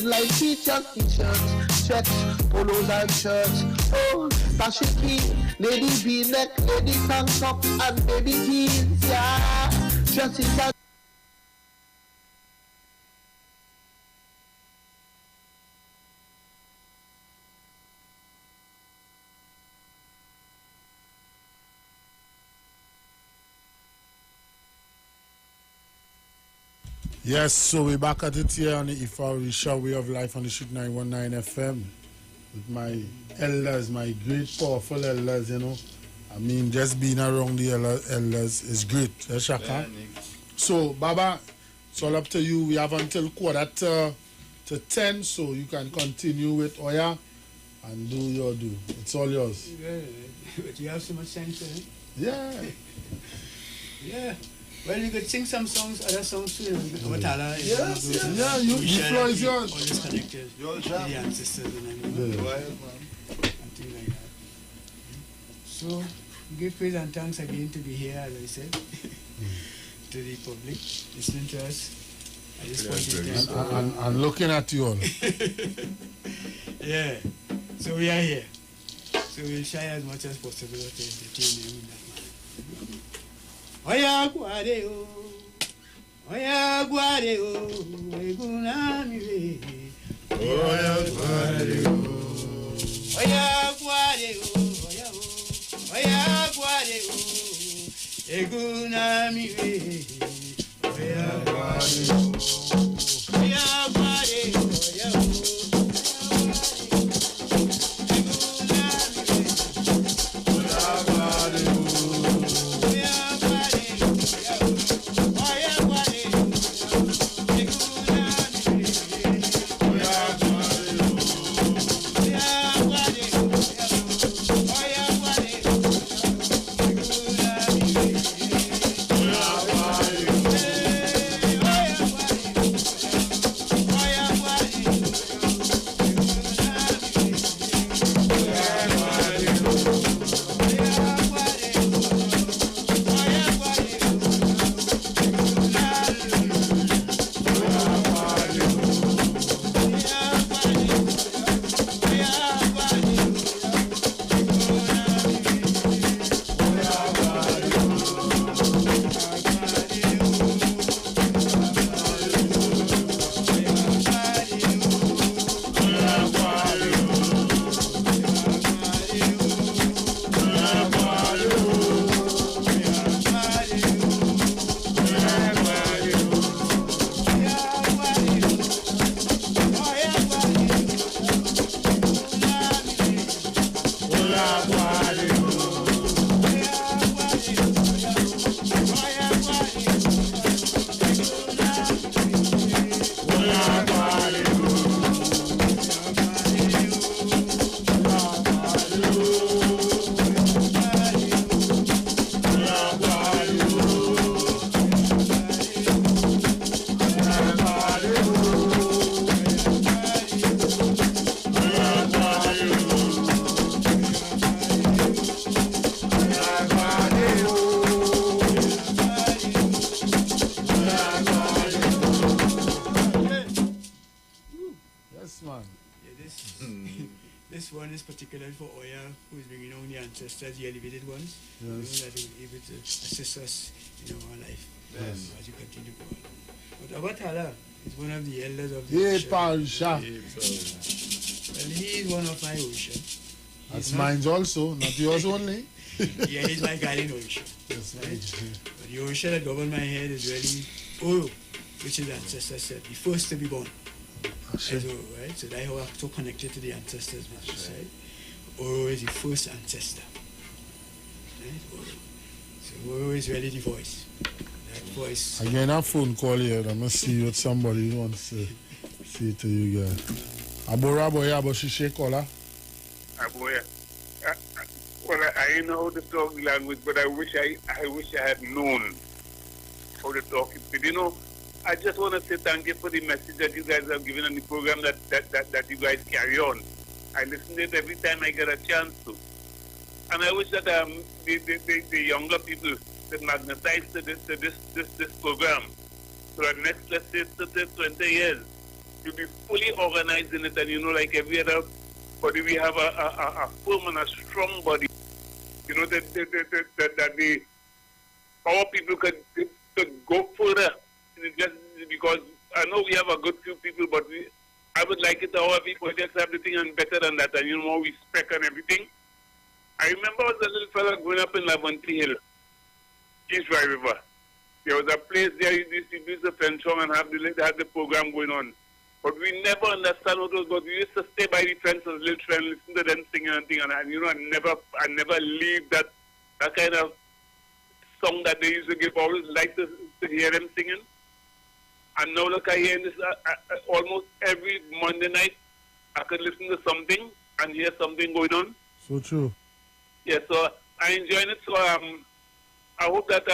Like teachers, t-shirts, checks, polos and shirts. Oh, dashiki, lady v-neck, lady tank top, and baby jeans, yeah. Dresses and Yes, so we're back at it here on the Ifa Orisha Way of Life on the Sheet 919 FM with my elders, my great, powerful elders, I mean, just being around the elders is great, Shaka? So, Baba, it's all up to you. We have until 9:45 to 10, so you can continue with Oya. and do your do. It's all yours. Yeah, but you have so much sense, eh? Yeah. Yeah. Well, you could sing some songs, other songs too. Watala is one of those. Yeah, you floor is yours. Always connected with the ancestors and everything. And things like that. So, give praise and thanks again to be here, as I said, to the public, listening to us at this point in time. And looking at you all. Yeah. So we are here. So we'll try as much as possible to entertain you in that manner. Oya guareo, oya guareo, egunami we. Oya guareo, oya guareo, oya guareo, egunami we. Oya guareo, oya guareo, oya. This one is particular for Oya, who is bringing on the ancestors, the elevated ones, yes. That will be able to assist us in our life as you continue to go on. But Abatala is one of the elders of the Osha. Well, he is one of my Osha. That's mine also, not yours only. Yeah, he's my guardian Osha. That's right? But the Osha that governs my head is really Oro, which is the ancestor said, the first to be born. So, right? So that's how I'm so connected to the ancestors, which is right. Oro is the first ancestor. Right? Oro. So Oro is really the voice. That voice. Again, a phone call here. I'm gonna see what somebody wants to say to you guys. Abora boy, aboshishe kola. Aboya. Well, I know how to talk the language, but I wish I had known how to talk it. But you know, I just want to say thank you for the message that you guys have given on the program that you guys carry on. I listen to it every time I get a chance to. And I wish that the younger people that magnetize to this program for the next, let's say, 20 years, to be fully organized in it. And, you know, like every other body, we have a firm and a strong body. You know, that our people could go further. Just because I know we have a good few people, but I would like it to how we projects everything and better than that, and you know, more respect and everything. I remember I was a little fella growing up in Laventry Hill, East Dry River. There was a place there you used to use the French song and have the program going on. But we never understand what those, but we used to stay by the fence as little friends, listen to them singing and thing, and you know, I never leave that kind of song that they used to give. I always like to hear them singing. And now look, I hear this almost every Monday night. I could listen to something and hear something going on. So true. Yeah, so I enjoying it. So I hope that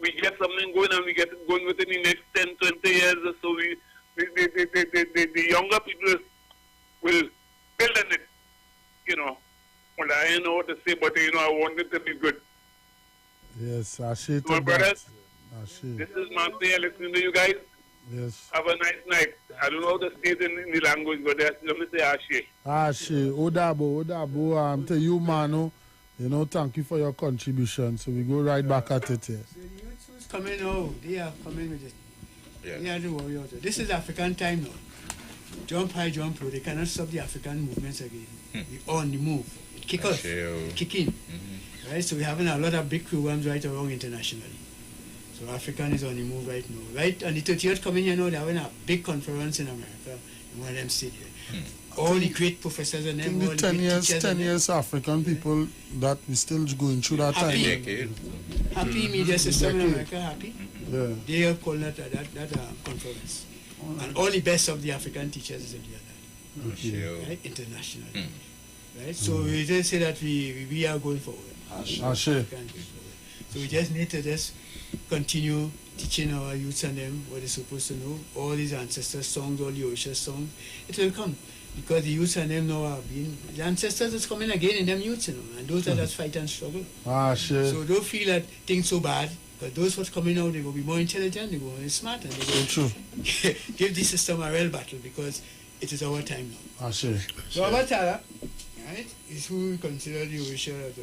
we get something going and we get it going within the next 10, 20 years. So the younger people will build on it. You know, well, I don't know what to say, but I want it to be good. Yes, Ashe. So, my brothers, Ashe. this is Marcia listening to you guys. Yes. Have a nice night. I don't know how to say it in the language, but let me say Ashe. Ashe. Odabo. To you, Mano. Thank you for your contribution. So we go right back at it here. So the youth who's coming out, they are coming with it. Yeah. They are the warriors. This is African time now. Jump high, jump low. They cannot stop the African movements again. We're on the move. Kick off. Kick in. Right? So we're having a lot of big programs right around internationally. So African is on the move right now. Right? And the 30th coming here now, they're having a big conference in America in one of them cities. All the great professors and them. In the 10 years, African people that we still going through that happy. time. Happy media system in America, happy. Yeah. They have called that conference. And all the best of the African teachers is in there. Okay. Right? Internationally. Right? So we just say that we are going forward. Ashe. So we just need to just continue teaching our youths and them what they're supposed to know. All these ancestor songs, all the Orisha songs, it will come. Because the youths and them now have been, the ancestors is coming again in them youths, and those are that fight and struggle. So don't feel that things so bad, because those what's coming out, they will be more intelligent, they will be more smart, and they will give the system a real battle, because it is our time now. So Abatala, right, is who we consider the Orisha as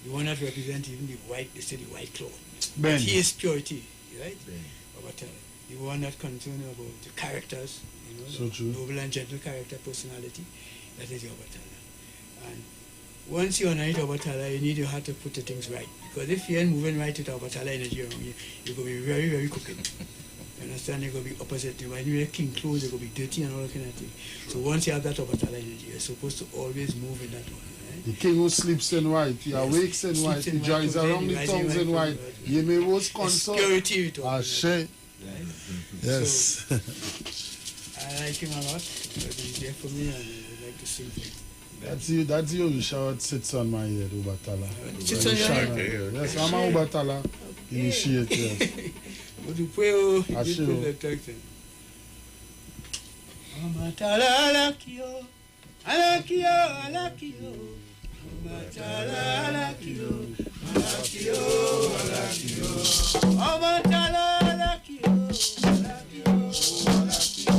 the one that represents even the white, they say the white cloth. But he is purity, right? Abatala, the one that concerned about the characters, noble and gentle character, personality, that is your Obatala. And once you're on Obatala, you need your heart to put the things right. Because if you ain't moving right with Obatala energy around you, you're going to be very, very cooking. You understand? You're going to be opposite. When you wear clean clothes, you're going to be dirty and all that kind of thing. So once you have that Obatala energy, you're supposed to always move in that one. The king who sleeps in white, he awakes in white, he joins around the tongues in white. He may was consult. Security with all. Ashe. Yes. So, I like him a lot, but he's there for me and I would like to sing for him. That's you, Richard, sits on my head, Obatala. Sits on your head? Yes, I'm a Obatala initiate, yes. What you pray, oh, Ashe. you put that text in. Obatala, I like you. I like you, I like you. Obatala, I like you. I like you, I like you. Obatala, I like you. I like you, I like you.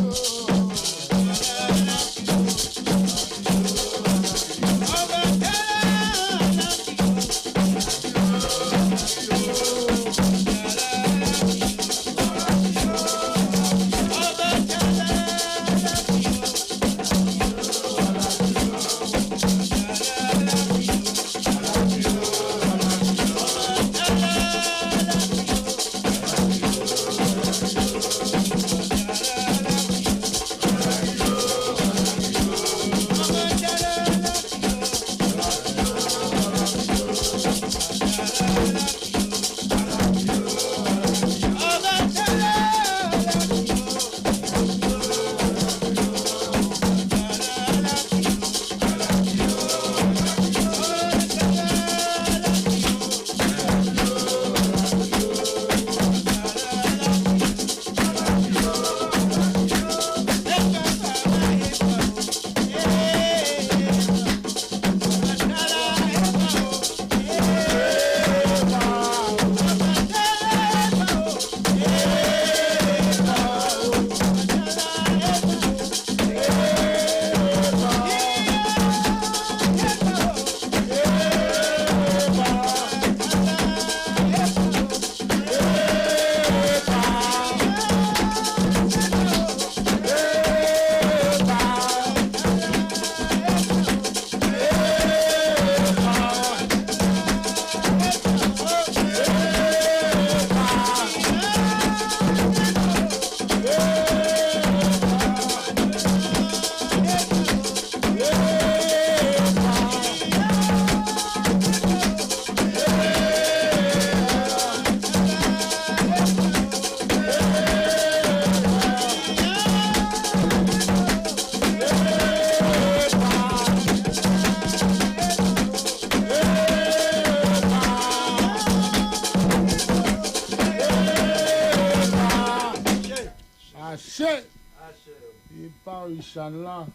Ashe. E parishan la.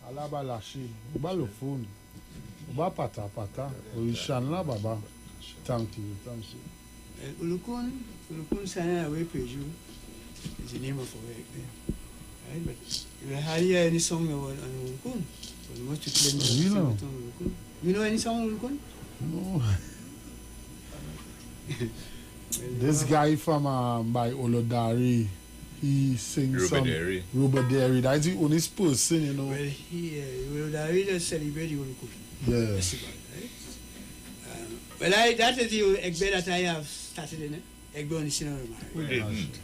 Alaba lâché. Oba le phone. Oba pata. Parishan la baba. Thank you. Ulukun sana away Peju is the name of our egg. Right? But you hardly hear any song about Ulukun. So we must play Ulukun. You know any song Ulukun? No. This guy from by Olodari, he sings Rubaderi. That's the only person, you know. Well, Olodari just celebrate the Ulukun. Yeah. Festival, right? That is the egg that I have started in it. Egg on the Sinner. Who didn't?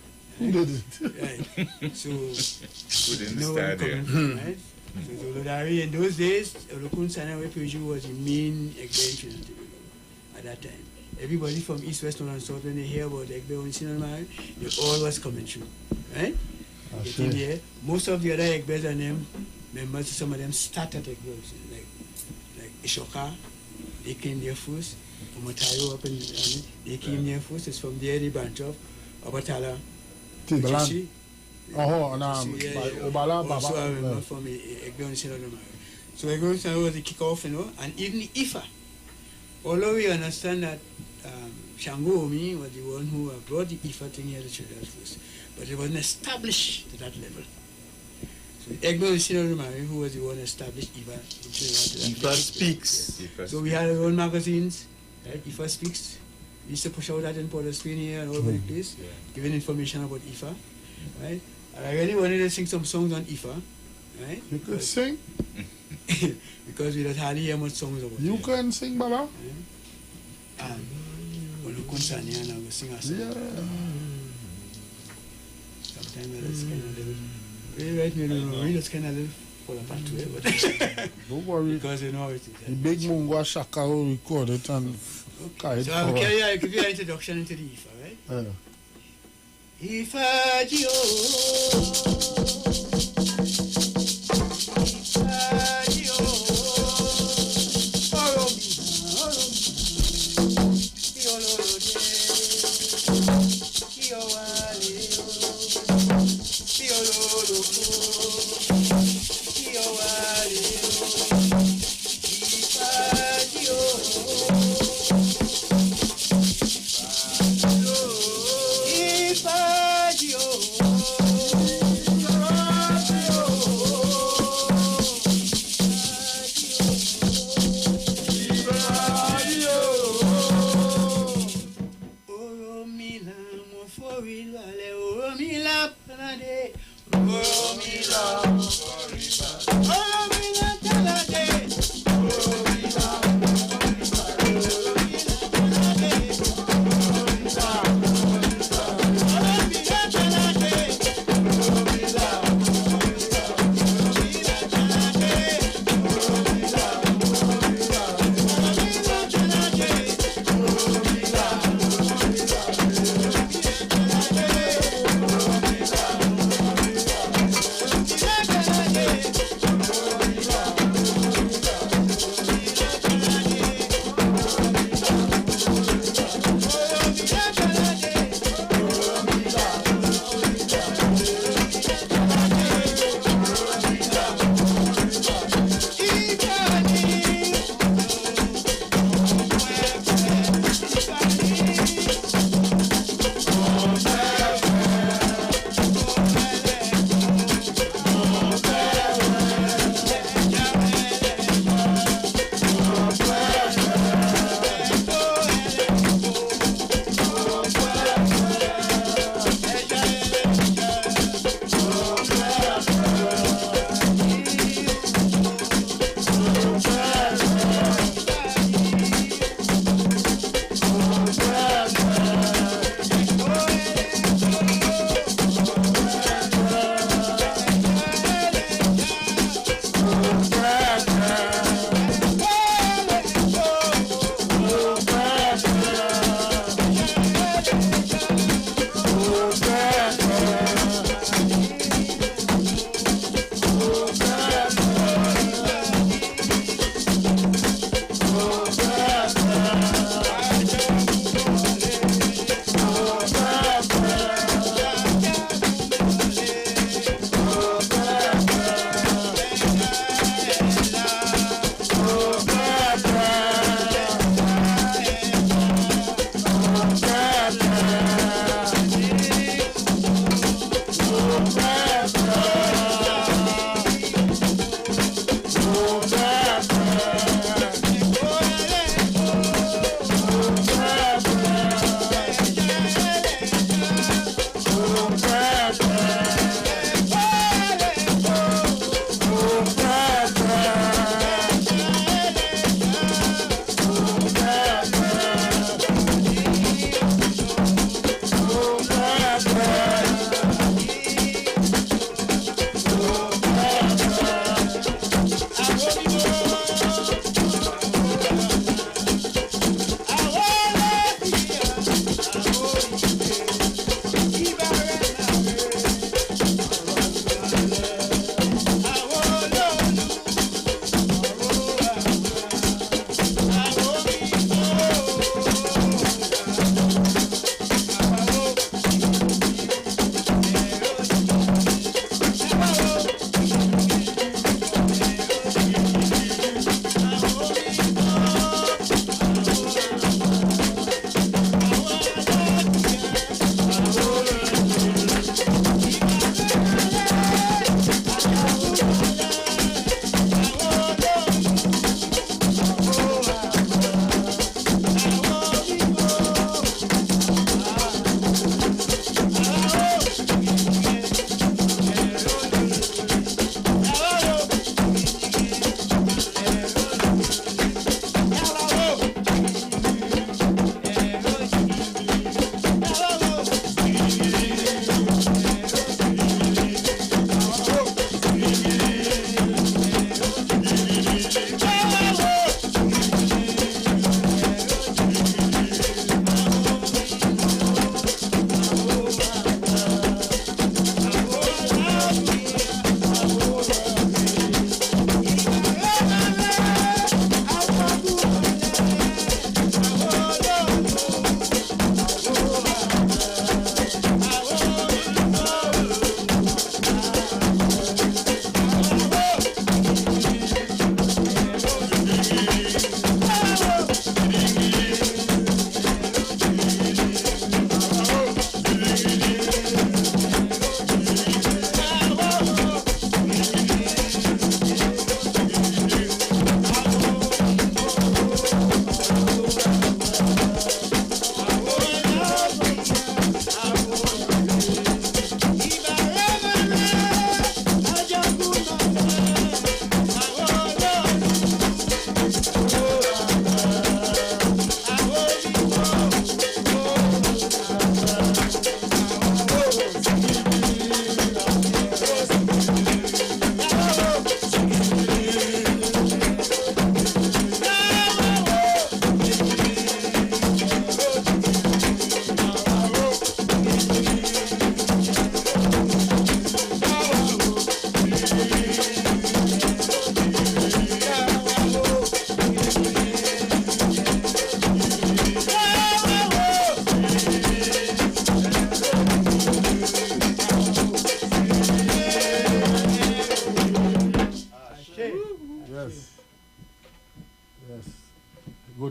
Right. So, who didn't no start there? Right? So, Olodari in those days, Olokun Sana Wepeju was the main egg in at that time. Everybody from East, West, North, and South, when they hear about the Egbe on Sinamari, they all was coming through. Right? Getting there. Most of the other Egbes and them, members, some of them started Egbe, like Ishoka, they came there first. Omatayo up in they came there first. It's from there they branch off. Obatala. Timbaland. Oh, and Obala, also, I remember Baba. from Egbe on Sinamari. So Egbe on Sinamari was the kick-off, you know, and even the Ifa. Although we understand that Shango Omi was the one who brought the Ifa thing here to Trinidad first, but it wasn't established to that level. So Egbe Sinodumari, who was the one who established Ifa in Trinidad to that Ifa level. Speaks. Yeah. So we had our own magazines, right? Ifa Speaks. We used to push out that in Port of Spain here and all over the place, giving information about Ifa, right? And I really wanted to sing some songs on Ifa, right? You could sing? Because we don't hardly hear much songs about You can sing, Baba? Olukun Sanya and I will sing a song. Sometimes it's kind of little, right, it's kind of little fall apart to it, but don't worry. Because you know how it is. The big Mungo Shaka will record it and carry it So I'll forward. give you an introduction into the Ifa, right? Yeah. Ifa Dio.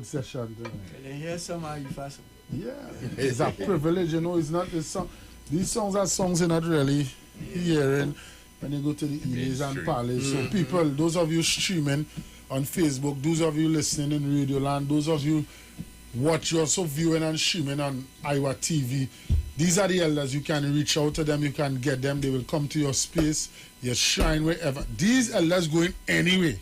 good session tonight. And hear some of you fast. Yeah, it's a privilege, you know. It's not this song. These songs are songs you're not really hearing when you go to the Elis and Palace. So people, those of you streaming on Facebook, those of you listening in Radio Land, those of you watch also viewing and streaming on Iwer TV, these are the elders. You can reach out to them, you can get them, they will come to your space, your shrine, wherever. These elders going anyway.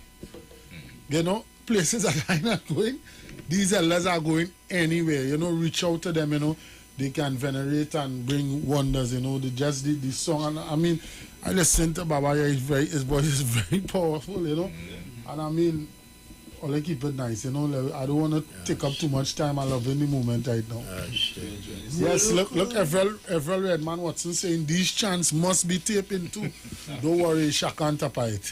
You know, places that I'm not going, these elders are going anywhere. You know, reach out to them, you know, they can venerate and bring wonders, you know. They just did this song, and I mean, I listen to Baba here, his voice is very powerful, you know. And I mean, all I keep it nice, you know. I don't want to take up too much time. I love in the moment right now. Yes, look, Everett Redman Watson saying these chants must be taped into. Don't worry, Shaka and tapa it.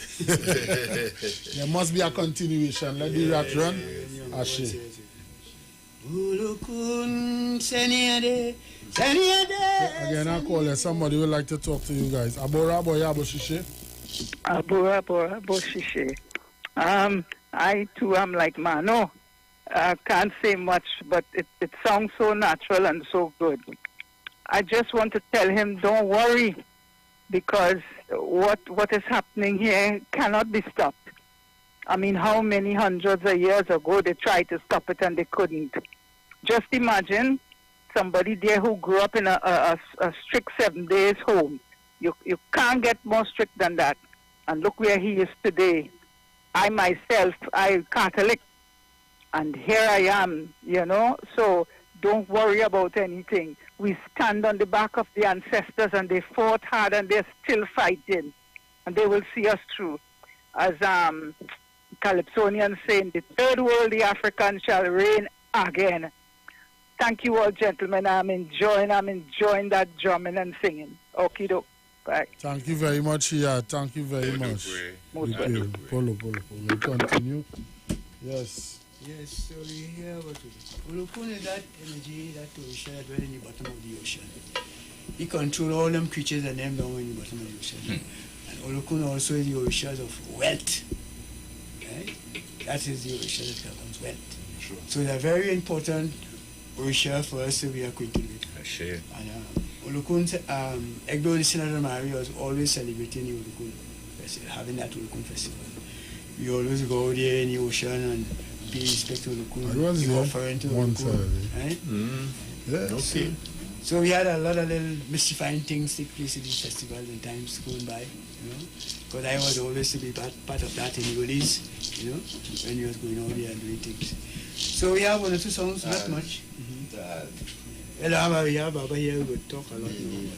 There must be a continuation. Let the rat run. Ashe. Again, I call somebody would like to talk to you guys. Abora Boya Boshishe. Abora Boshishe. I too am like Mano. I can't say much, but it sounds so natural and so good. I just want to tell him, don't worry, because what is happening here cannot be stopped. I mean, how many hundreds of years ago they tried to stop it and they couldn't. Just imagine somebody there who grew up in a strict 7 days home. You can't get more strict than that. And look where he is today. I myself, I'm Catholic, and here I am, you know, so don't worry about anything. We stand on the back of the ancestors, and they fought hard, and they're still fighting, and they will see us through. As Calypsonians saying, the third world, the African shall reign again. Thank you all, gentlemen. I'm enjoying that drumming and singing. Okie doke. Bye. Thank you very much, yeah. Thank you very much. Polo. We'll continue. Yes. Yes, so we hear about Olokun is that energy, that ocean that dwell in the bottom of the ocean. He controls all them creatures and them down in the bottom of the ocean. And Olokun also is the ocean of wealth. Okay? That is the ocean that becomes wealth. Sure. So it's a very important ocean for us to be acquainted with. Sure. And Olokun, Egbo the Senator Mary was always celebrating the Olokun festival, having that Olokun festival. We always go there in the ocean and pay respect to Olokun. I was there offering to once already. Right? Yeah. Okay. So we had a lot of little mystifying things take place in these festivals and times going by, you know. Because I was always to be part of that in the oldies, you know, when he was going out there and doing things. So we have one or two songs, not much. Well, we have Baba here, we would talk a lot more.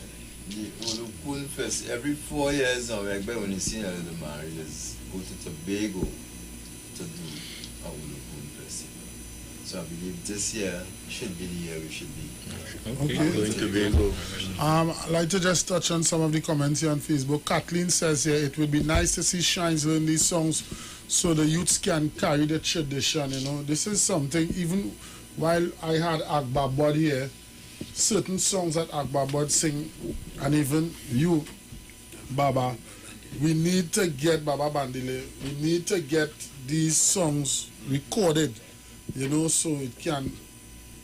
The Olokun Fest, every 4 years now, when you see the marriages, go to Tobago to do a Olokun Festival. So I believe this year should be the year we should be. Okay. Going to Tobago. I'd like to just touch on some of the comments here on Facebook. Kathleen says here, it would be nice to see shrines learn these songs so the youths can carry the tradition, you know. This is something, even while I had Agbabod here, certain songs that Agbabod sing, and even you, Baba, we need to get Baba Bandile, we need to get these songs recorded, you know, so it can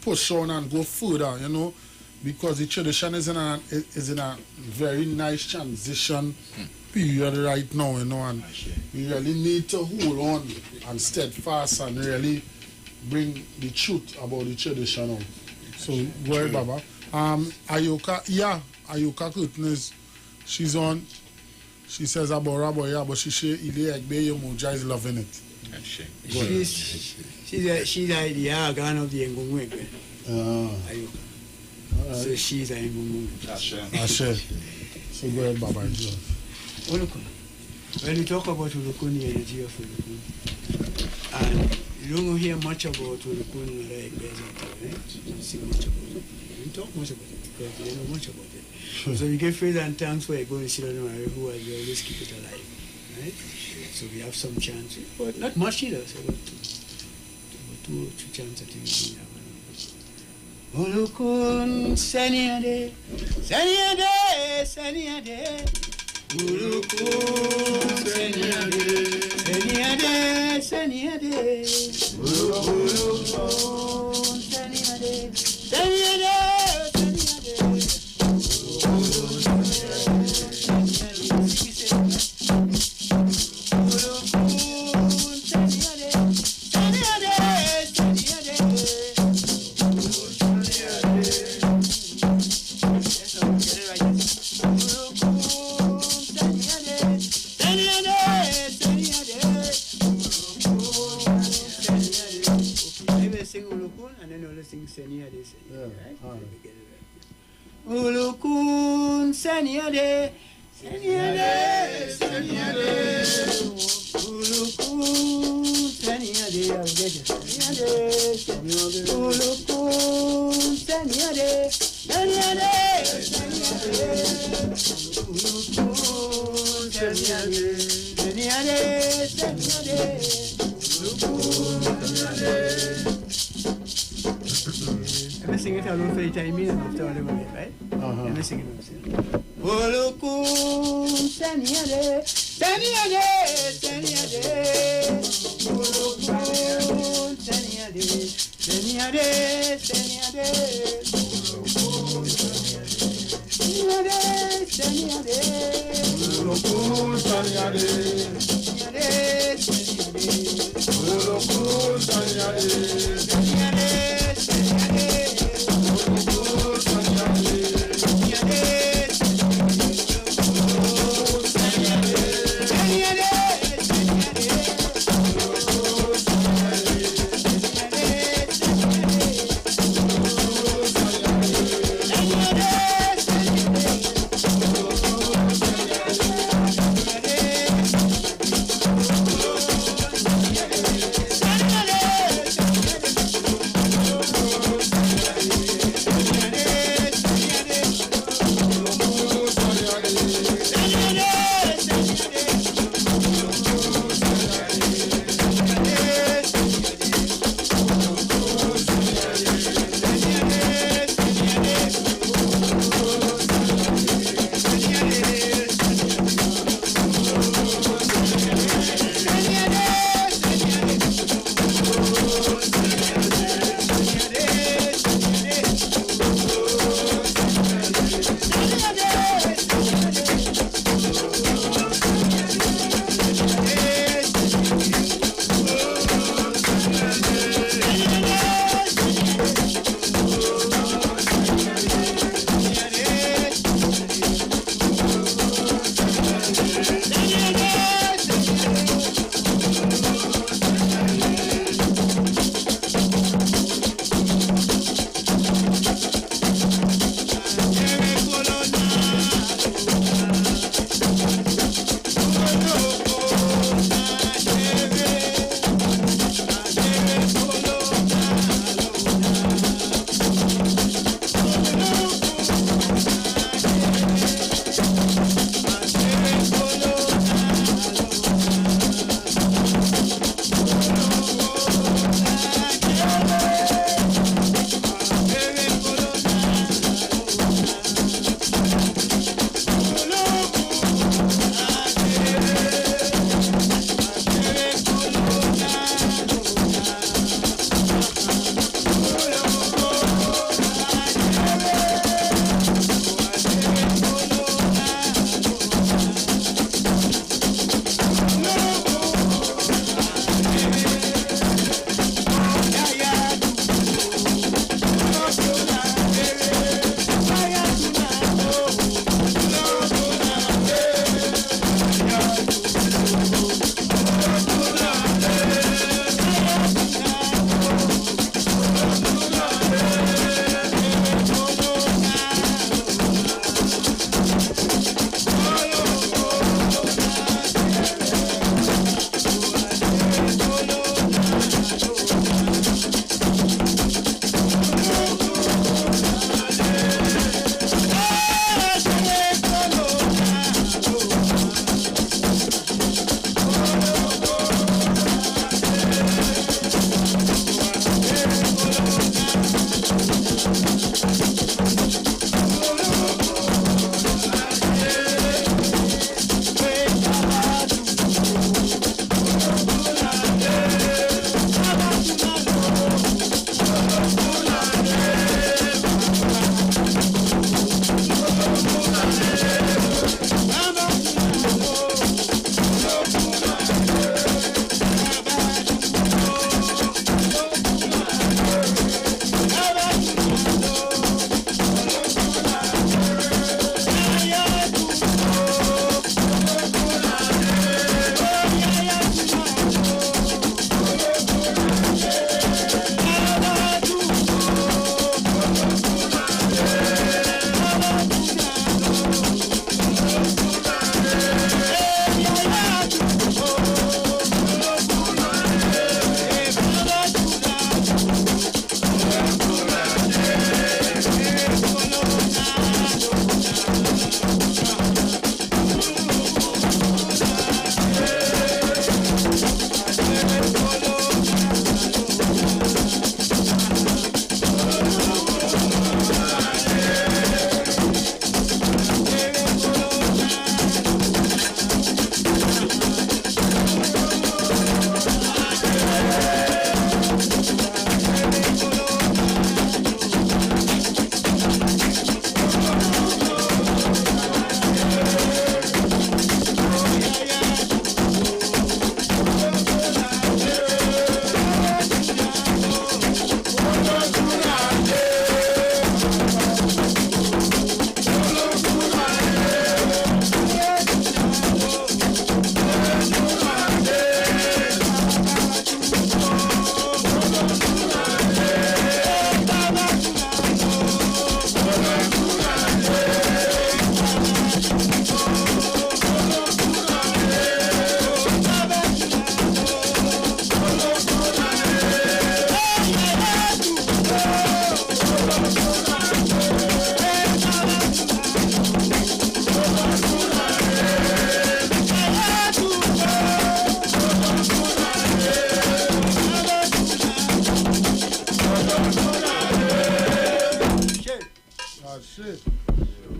push on and go further, you know, because the tradition is in a very nice transition period right now, you know, and we really need to hold on and steadfast and really bring the truth about the tradition out. So, go ahead, Baba. Ayoka Curtin she's on. She says, Abora Boya, but she Ile Egbe Moja is loving it. She's the idea gone of the Ngungu Egbe. Ayoka. So she's a Ngungu. Ashe. So, go ahead, Baba. Olokun. When we talk about Olokun, the energy of Olokun, and you don't hear much about Olokun or Egbe, right? You don't see much about it. You don't talk much about it because you don't know much about it. So we give praise and thanks for Egbe and Sila Mary who has always keep it alive, right? So we have some chants, but not much either. So about two or three chants I think we have. Olokun, Seniade, Seniade, Seniade. Olokun, Seniade, Seniade, Seniade, Seniade, Ulukun Seniade, Seniade, Seniade, Ulukun Seniade, Seniade, Ulukun Seniade, Seniade, Ulukun Seniade, Seniade, Seniade, Ulukun Seniade. Let me sing it alone for the time being after all the way, right? Let me sing it alone. Ulukun Seniade, Seniade, Seniade, Ulukun Seniade, Seniade, Seniade, Ulukun Seniade, Seniade, Ulukun Seniade, Seniade, Seniade, Ulukun Seniade, Seniade.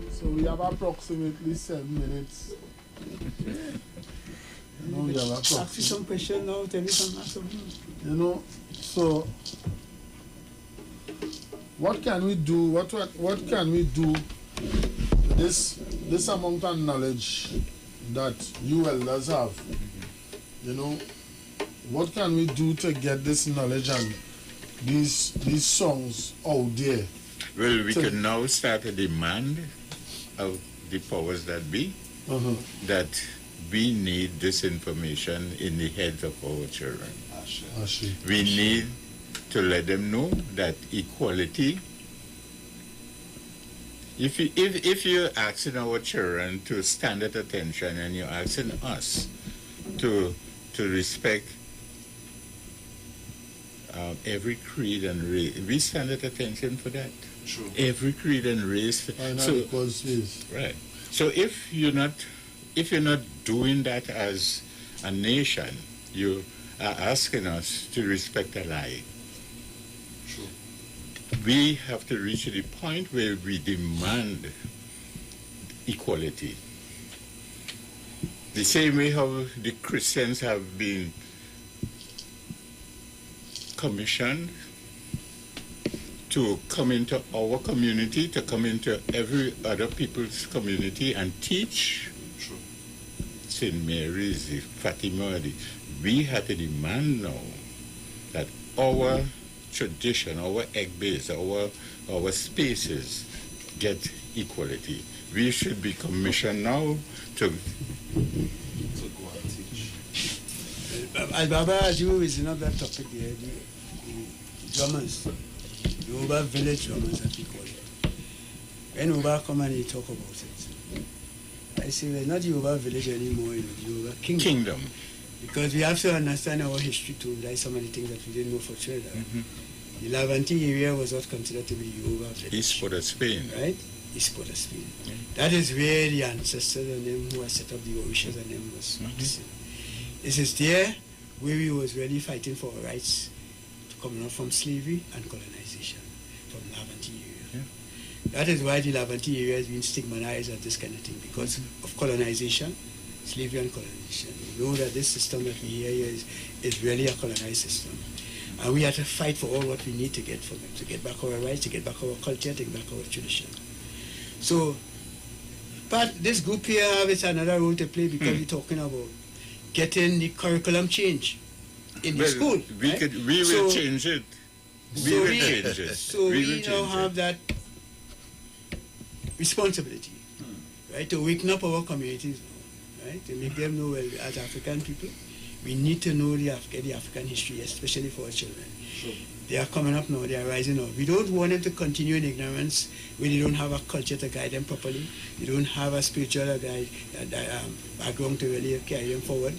So we have approximately 7 minutes. You know, we have Ask you some question now, tell me something. You know, so what can we do? What can we do? This amount of knowledge that you elders have. You know, what can we do to get this knowledge and these songs out there? Well, we can now start a demand of the powers that be that we need this information in the heads of our children. We need to let them know that equality, if you're asking our children to stand at attention and you're asking us to respect every creed and race, we stand at attention for that. True. Every creed and race. Right. So if you're not doing that as a nation, you are asking us to respect a lie. True. We have to reach the point where we demand equality. The same way how the Christians have been commissioned to come into our community, to come into every other people's community and teach. True. St. Mary's, the Fatima, we have to demand now that our tradition, our egg base, our spaces get equality. We should be commissioned now to go and teach. Baba, as you is not that topic there, the drummers, the Oba village drummers as we call it. When Oba come and he talk about it, I say we're not the Oba village anymore, the Oba kingdom. Because we have to understand our history too. There are so many things that we didn't know for sure. The Levante area was not considered to be the Oba village. East Port of Spain. Right? East Port of Spain. That is where the ancestors and them who had set up the Orishas and them was. This is there where we was really fighting for our rights to come out from slavery and colonization from Levante area. That is why the Levante area has been stigmatized as this kind of thing because of colonization, slavery and colonization. We know that this system that we hear here is really a colonized system. And we have to fight for all what we need to get from it, to get back our rights, to get back our culture, to get back our tradition. So, but this group here has another role to play because we're talking about getting the curriculum change in the school. We will change it. We will change it. So we now have that responsibility, right, to waken up our communities now, right, to make them know, well, as African people, we need to know the African history, especially for our children. Sure. They are coming up now, they are rising up. We don't want them to continue in ignorance where they don't have a culture to guide them properly. They don't have a spiritual background to really carry them forward.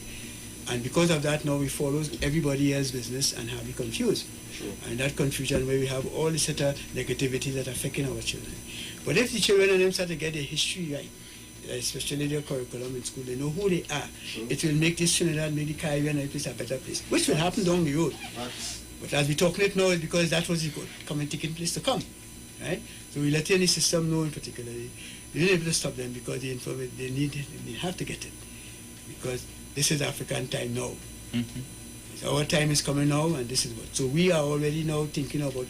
And because of that, now we follow everybody else's business and have you confused. Sure. And that confusion where we have all the set of negativity that are affecting our children. But if the children and them start to get their history right, especially their curriculum in school, they know who they are. Sure. It will make this Trinidad, make the Caribbean place a better place, which will happen down the road. But as we talking it now, it's because that was the coming taking place to come, right? So we let any system know in particular. We didn't able to stop them because they have to get it because this is African time now. Our time is coming now, and this is what. So we are already now thinking about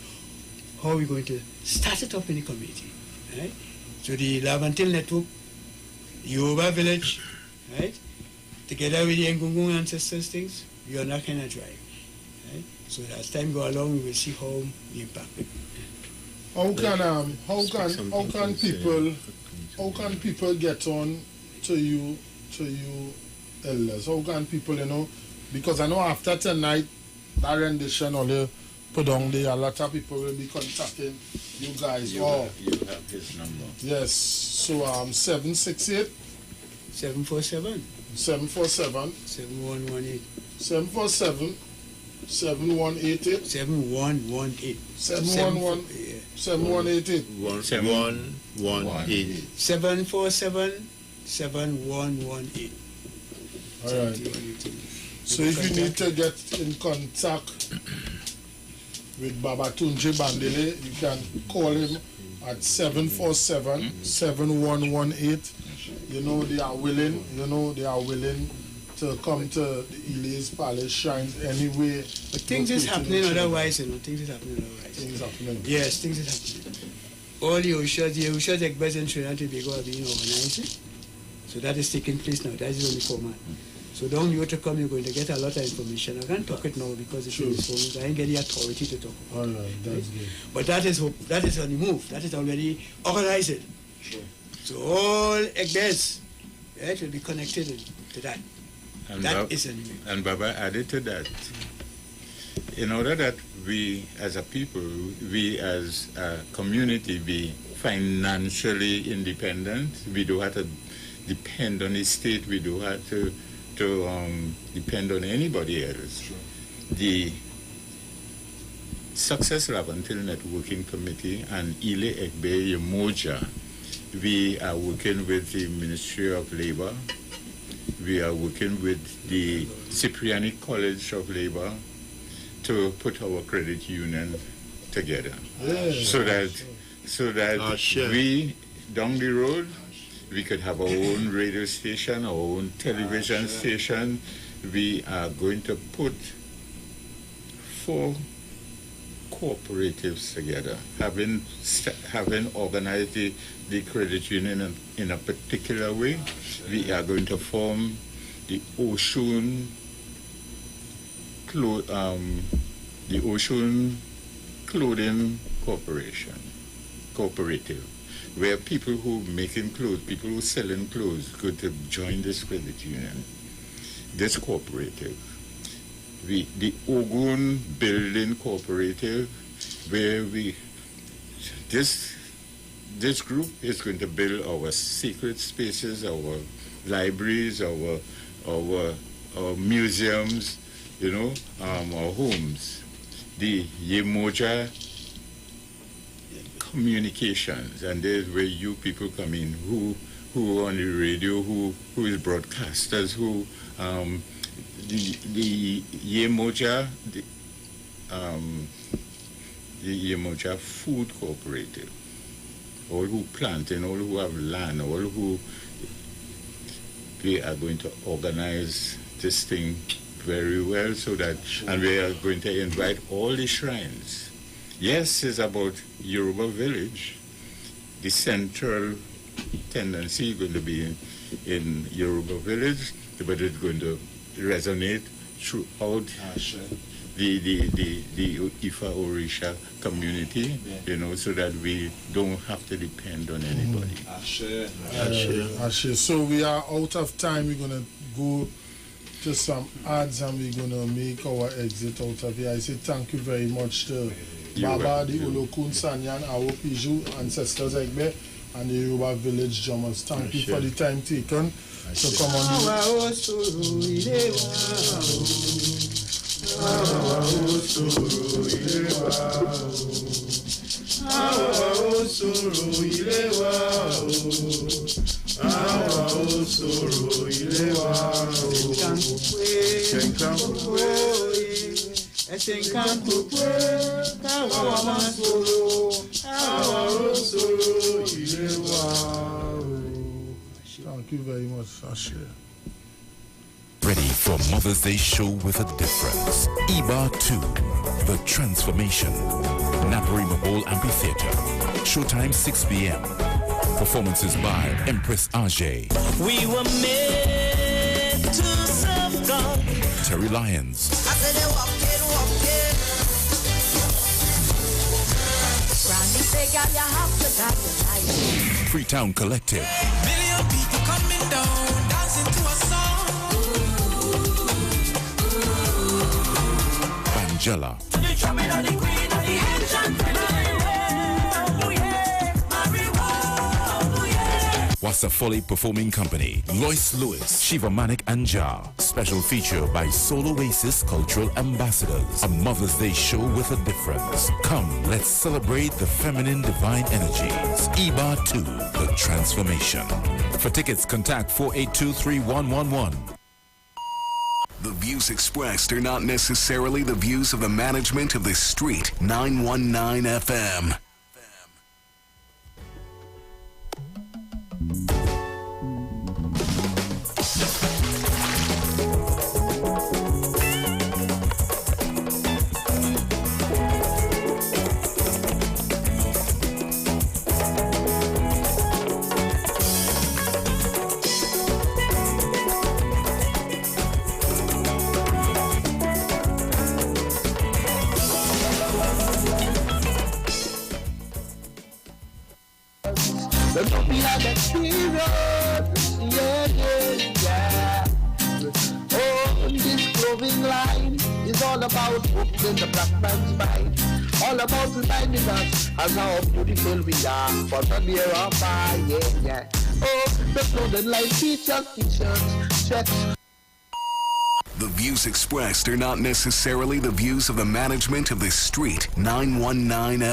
how we're going to start it up in the community, right? So the Lavantil network, the Yoruba village, right? Together with the Ngungun ancestors things, we are not kind of drive. Right? So as time go along, we will see how the impact will be. How can people get on to you elders? How can people, because I know after tonight that rendition only put on there, a lot of people will be contacting you guys. You have his number. Yes. So 768 747 747 7118 747 7188 7118 7118 747 7118. All right. So if you need to get in contact with Baba Tunji Bandele, you can call him at 747-7118. You know they are willing. To come to the Eli's Palace Shrines anyway. But things is happening otherwise, Things is happening otherwise. Things happening. Yes, things is happening. All the Ushas Egbers in Trinidad and Tobago are being organized. So that is taking place now. That is the only format. So down you to come, you're going to get a lot of information. I can't talk it now because it's in this format. I ain't get the authority to talk about it. All right, that's good. But that is on the move. That is already organized. Sure. So all Egbers will be connected to that. And That is anyway. And Baba added to that, in order that we as a people, we as a community be financially independent, we do have to depend on the state, we do have to depend on anybody else. Sure. The Success Raventil Networking Committee and Ile Egbe Yemoja, we are working with the Ministry of Labor. We are working with the Cipriani College of Labor to put our credit union together, so that we down the road we could have our own radio station, our own television station. We are going to put 4 cooperatives together, having organized the credit union in a particular way. We are going to form the Ocean Clothing Cooperative, where people who making clothes, people who selling clothes could join this credit union, this cooperative. The Ogun Building Cooperative, where this group is going to build our secret spaces, our libraries, our museums, our homes. The Yemoja Communications, and there's where you people come in, who on the radio, who is broadcasters, who the Yemoja, the Yemoja Food Cooperative, all who plant and all who have land, all who, we are going to organize this thing very well, so that, and we are going to invite all the shrines. Yes, it's about Yoruba village. The central tendency is going to be in Yoruba village, but it's going to resonate throughout the Ifa Orisha community, so that we don't have to depend on anybody. Ashe. So we are out of time. We're going to go to some ads and we're going to make our exit out of here. I say thank you very much to Baba, the Olokun Sanyan, our Piju, ancestors Egbe, and the Yoruba village drummers. Thank you for the time taken to come on. Thank you very much, Ashe. Ready for Mother's Day show with a difference. Ibar 2, The Transformation. Naparima Bowl Amphitheater. Showtime 6 p.m. Performances by Empress Ajay. We were made to serve God. Terry Lyons. I said they walk it. Brandy say, God, you have to got the light. Freetown Collective. Million people coming down, dancing to a song. Bangela. Wasafoli Performing Company, Lois Lewis, Shiva Manik and Jar. Special feature by Soul Oasis Cultural Ambassadors. A Mother's Day show with a difference. Come, let's celebrate the feminine divine energies. Ibar 2, The Transformation. For tickets, contact 482-3111. The views expressed are not necessarily the views of the management of the Street 919 FM. to be an experience. Yeah, yeah, yeah. Oh, this clothing line is all about opening the black man's mind. All about reminding us as how beautiful we are. For the near of fire, yeah, yeah. Oh, the clothing line features t-shirts, checks. The views expressed are not necessarily the views of the management of the Street 919 FM.